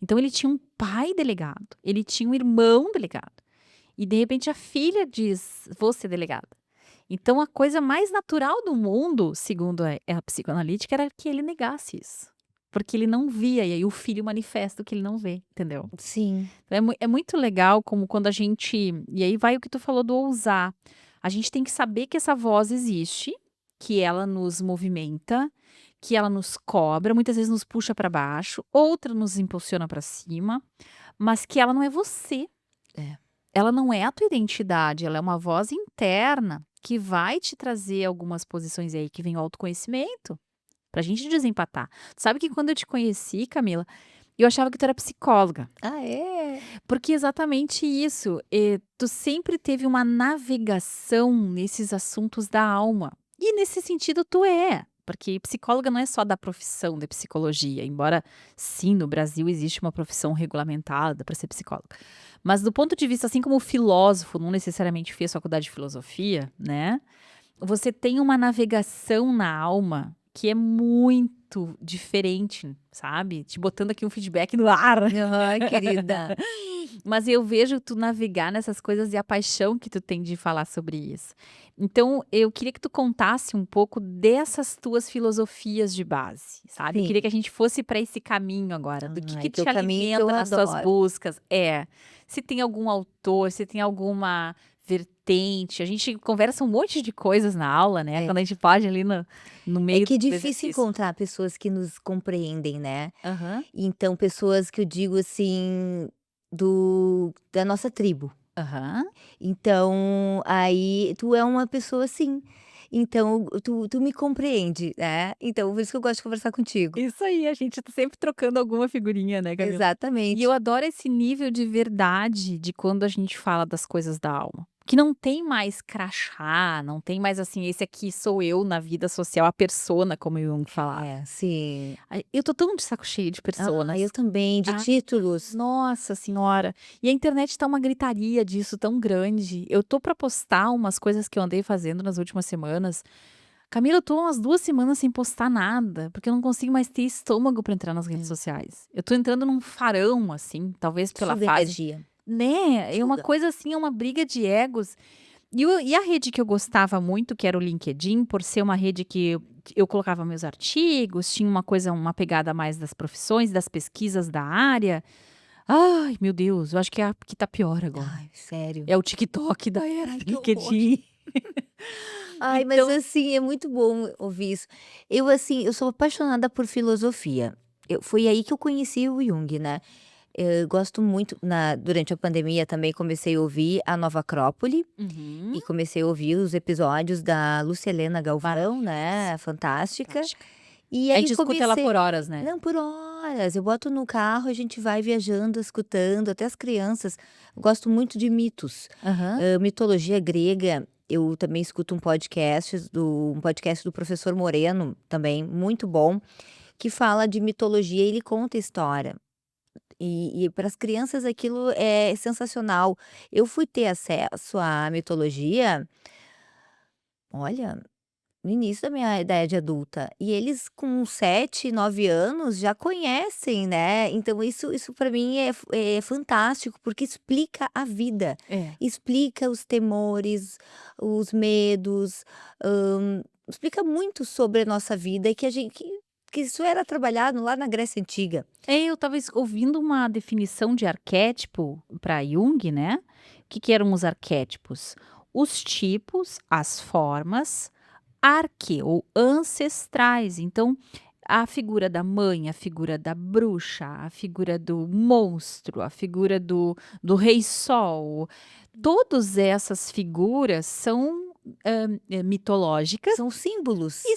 Então ele tinha um pai delegado, ele tinha um irmão delegado. E de repente a filha diz: "Vou ser delegada". Então a coisa mais natural do mundo, segundo a psicoanalítica, era que ele negasse isso. Porque ele não via, e aí o filho manifesta o que ele não vê, entendeu? Sim, Então é muito legal como quando a gente e aí vai o que tu falou do ousar. A gente tem que saber que essa voz existe, que ela nos movimenta, que ela nos cobra, muitas vezes nos puxa para baixo, outra nos impulsiona para cima, mas que ela não é você. é. Ela não é a tua identidade, ela é uma voz interna que vai te trazer algumas posições aí que vem o autoconhecimento, pra gente desempatar. Tu sabe que quando eu te conheci, Camila, eu achava que tu era psicóloga. Ah, é? Porque é exatamente isso, tu sempre teve uma navegação nesses assuntos da alma. E nesse sentido tu é, porque psicóloga não é só da profissão de psicologia, embora sim, no Brasil existe uma profissão regulamentada para ser psicóloga. Mas do ponto de vista, assim como o filósofo não necessariamente fez faculdade de filosofia, né, você tem uma navegação na alma que é muito diferente, sabe, te botando aqui um feedback no ar. Ai, querida. Mas eu vejo tu navegar nessas coisas e a paixão que tu tem de falar sobre isso. Então, eu queria que tu contasse um pouco dessas tuas filosofias de base, sabe? Eu Sim. queria que a gente fosse para esse caminho agora, do que Ai, que é o te caminho que eu alimenta nas tuas adoro. buscas. É. Se tem algum autor, se tem alguma vertente. A gente conversa um monte de coisas na aula, né? É. Quando a gente pode ali no É meio que é do difícil exercício. encontrar pessoas que nos compreendem, né. Aham. Então pessoas que eu digo assim, da nossa tribo. Aham. Então, aí tu é uma pessoa assim, então tu me compreende, né, então por isso que eu gosto de conversar contigo. Isso aí, a gente tá sempre trocando alguma figurinha, né, Camila? E eu Exatamente. adoro esse nível de verdade de quando a gente fala das coisas da alma. Que não tem mais crachá, não tem mais assim, esse aqui sou eu na vida social, a persona, como o Jung falava. É, sim. Ai, eu tô tão de saco cheio de Ah, personas. eu também, de Ah, títulos. nossa senhora. E a internet tá uma gritaria disso tão grande. Eu tô pra postar umas coisas que eu andei fazendo nas últimas semanas. Camila, eu tô umas 2 semanas sem postar nada, porque eu não consigo mais ter estômago pra entrar nas redes Hum. sociais. Eu tô entrando num farão, assim, talvez pela Suga fase, energia, né, é uma suga. coisa assim, é uma briga de egos. E a rede que eu gostava muito, que era o LinkedIn, por ser uma rede que eu colocava meus artigos, tinha uma coisa, uma pegada mais das profissões, das pesquisas da área. Ai, meu Deus, eu acho que é a que tá pior agora. Ai, sério. É o TikTok da era Ai, do que horror. LinkedIn. Ai, mas Então assim, é muito bom ouvir isso. Eu, assim, eu sou apaixonada por filosofia. Foi aí que eu conheci o Jung, né. Eu gosto muito durante a pandemia também comecei a ouvir a Nova Acrópole, uhum, e comecei a ouvir os episódios da Lucilena Galvão, maravilhosa, né, fantástica. fantástica. E A aí gente escuta ela comecei por horas, né. não, por horas, eu boto no carro, a gente vai viajando, escutando, até as crianças. Eu gosto muito de mitos, Aham. mitologia grega, eu também escuto um podcast do professor Moreno, também muito bom, que fala de mitologia, ele conta história. E para as crianças aquilo é sensacional. Eu fui ter acesso à mitologia, olha, no início da minha idade adulta, e eles com 7, 9 anos já conhecem, né, então isso para mim é fantástico, porque explica a vida, É. explica os temores, os medos, explica muito sobre a nossa vida e que isso era trabalhado lá na Grécia Antiga. É, eu estava ouvindo uma definição de arquétipo para Jung, né. O que que eram os arquétipos? Os tipos, as formas, ou ancestrais. Então, a figura da mãe, a figura da bruxa, a figura do monstro, a figura do rei sol, todas essas figuras são, mitológicas. São símbolos, E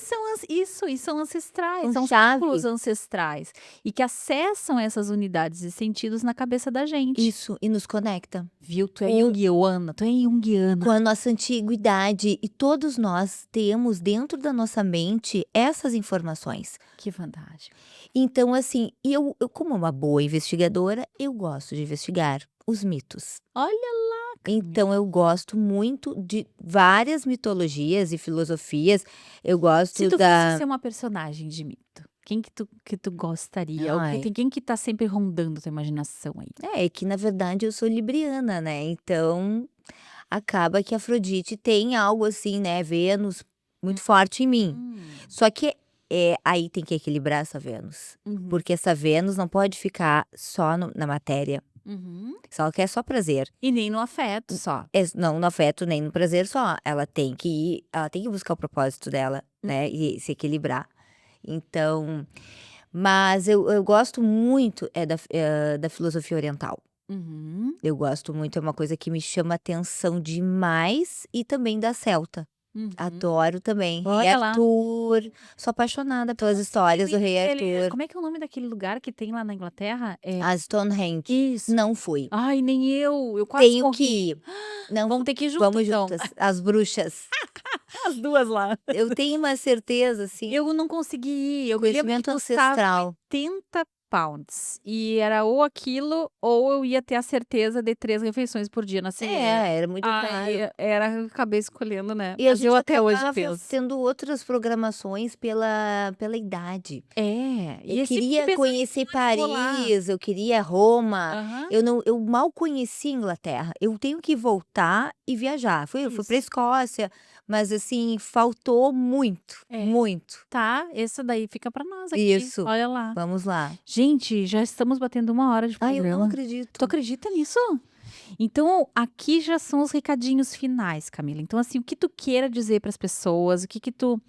são ancestrais, são são símbolos chave. ancestrais, e que acessam essas unidades e sentidos na cabeça da gente. Isso, e nos conecta Viu, tu é com junguiana, tu é junguiana. com a nossa antiguidade, e todos nós temos dentro da nossa mente essas informações. Que fantástico. Então, assim, eu como uma boa investigadora, eu gosto de investigar os mitos. Olha lá, Camila. Então eu gosto muito de várias mitologias e filosofias, eu Se gosto tu fosse da ser uma personagem de mito, quem que tu gostaria? Ou ai, quem que tá sempre rondando tua imaginação aí? é que na verdade eu sou libriana, né, então acaba que Afrodite tem algo assim, né, Vênus muito forte em mim. Hum. Só que, aí tem que equilibrar essa Vênus, Uhum, porque essa Vênus não pode ficar só na matéria, uhum. se ela quer só prazer. E nem no afeto só. Não no afeto nem no prazer só, ela tem que buscar o propósito dela, né, e se equilibrar. Então, mas eu gosto muito, da filosofia oriental. Uhum, Eu gosto muito, é uma coisa que me chama atenção demais, e também da celta. uhum. Adoro também. Rei Olha lá. Arthur, sou apaixonada pelas histórias do Rei Arthur. Como é que é o nome daquele lugar que tem lá na Inglaterra? A Stonehenge, Isso. não fui. Ai, nem eu quase Tenho que morri. ir. Não Vamos fu ter que ir junto Vamos então, juntas, as bruxas. as 2 lá. Eu tenho uma certeza, assim, Eu não consegui ir, eu me lembro que conhecimento custava ancestral. £80, e era ou aquilo, ou eu ia ter a certeza de 3 refeições por dia na semana. É, era muito caro. Aí eu acabei escolhendo, né, E a mas eu gente até hoje acabava penso. tendo outras programações pela idade. É, Eu e eu sempre fiquei queria pensando: conhecer "Ai, vou lá". Paris, eu queria Roma, Aham, eu mal conheci Inglaterra, eu tenho que voltar e viajar. Eu fui pra isso. Escócia, mas assim, faltou muito, É, muito. tá, essa daí fica pra nós aqui, Isso, olha lá. vamos lá. Gente, já estamos batendo 1 hora de Ai, eu não programa. Tu acredito. acredita nisso? Então, aqui já são os recadinhos finais, Camila. Então, assim, o que tu queira dizer para as pessoas, o que que tu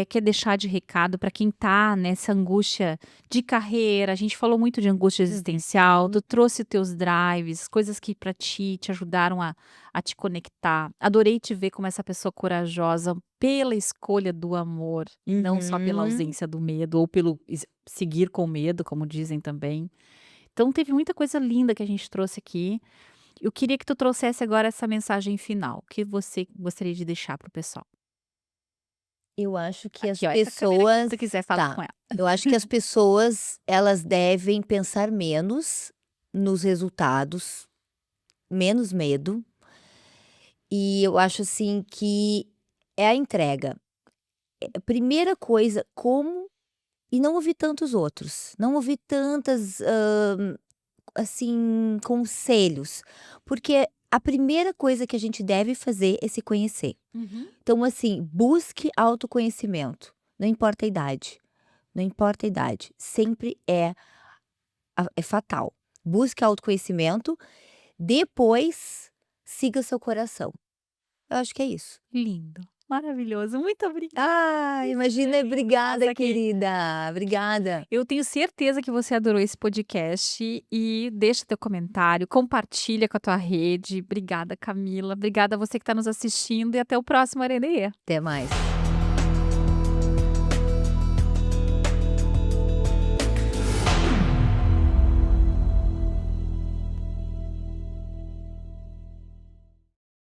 quer deixar de recado para quem tá nessa angústia de carreira? A gente falou muito de angústia existencial, tu trouxe teus drives, coisas que para ti te ajudaram a te conectar. Adorei te ver como essa pessoa corajosa pela escolha do amor, e não só pela Uhum. ausência do medo ou pelo seguir com medo, como dizem também. Então teve muita coisa linda que a gente trouxe aqui. Eu queria que tu trouxesse agora essa mensagem final, que você gostaria de deixar para o pessoal. Eu acho que as Aqui, ó, essa câmera aqui, se pessoas tu quiser falar tá. com ela. Eu acho que as pessoas, elas devem pensar menos nos resultados, menos medo, e eu acho, assim, que é a entrega. A primeira coisa, como e não ouvir tantos outros, não ouvir tantas, assim, conselhos, porque a primeira coisa que a gente deve fazer é se conhecer. Uhum. Então, assim, busque autoconhecimento, não importa a idade, não importa a idade, sempre é fatal. Busque autoconhecimento, depois siga seu coração. Eu acho que é isso. Lindo, maravilhoso, muito obrigada. Ah, imagina, obrigada, Nossa, que querida, obrigada. eu tenho certeza que você adorou esse podcast e deixa teu comentário, compartilha com a tua rede. Obrigada, Camila. Obrigada a você que está nos assistindo e até o próximo Arenê. Até mais.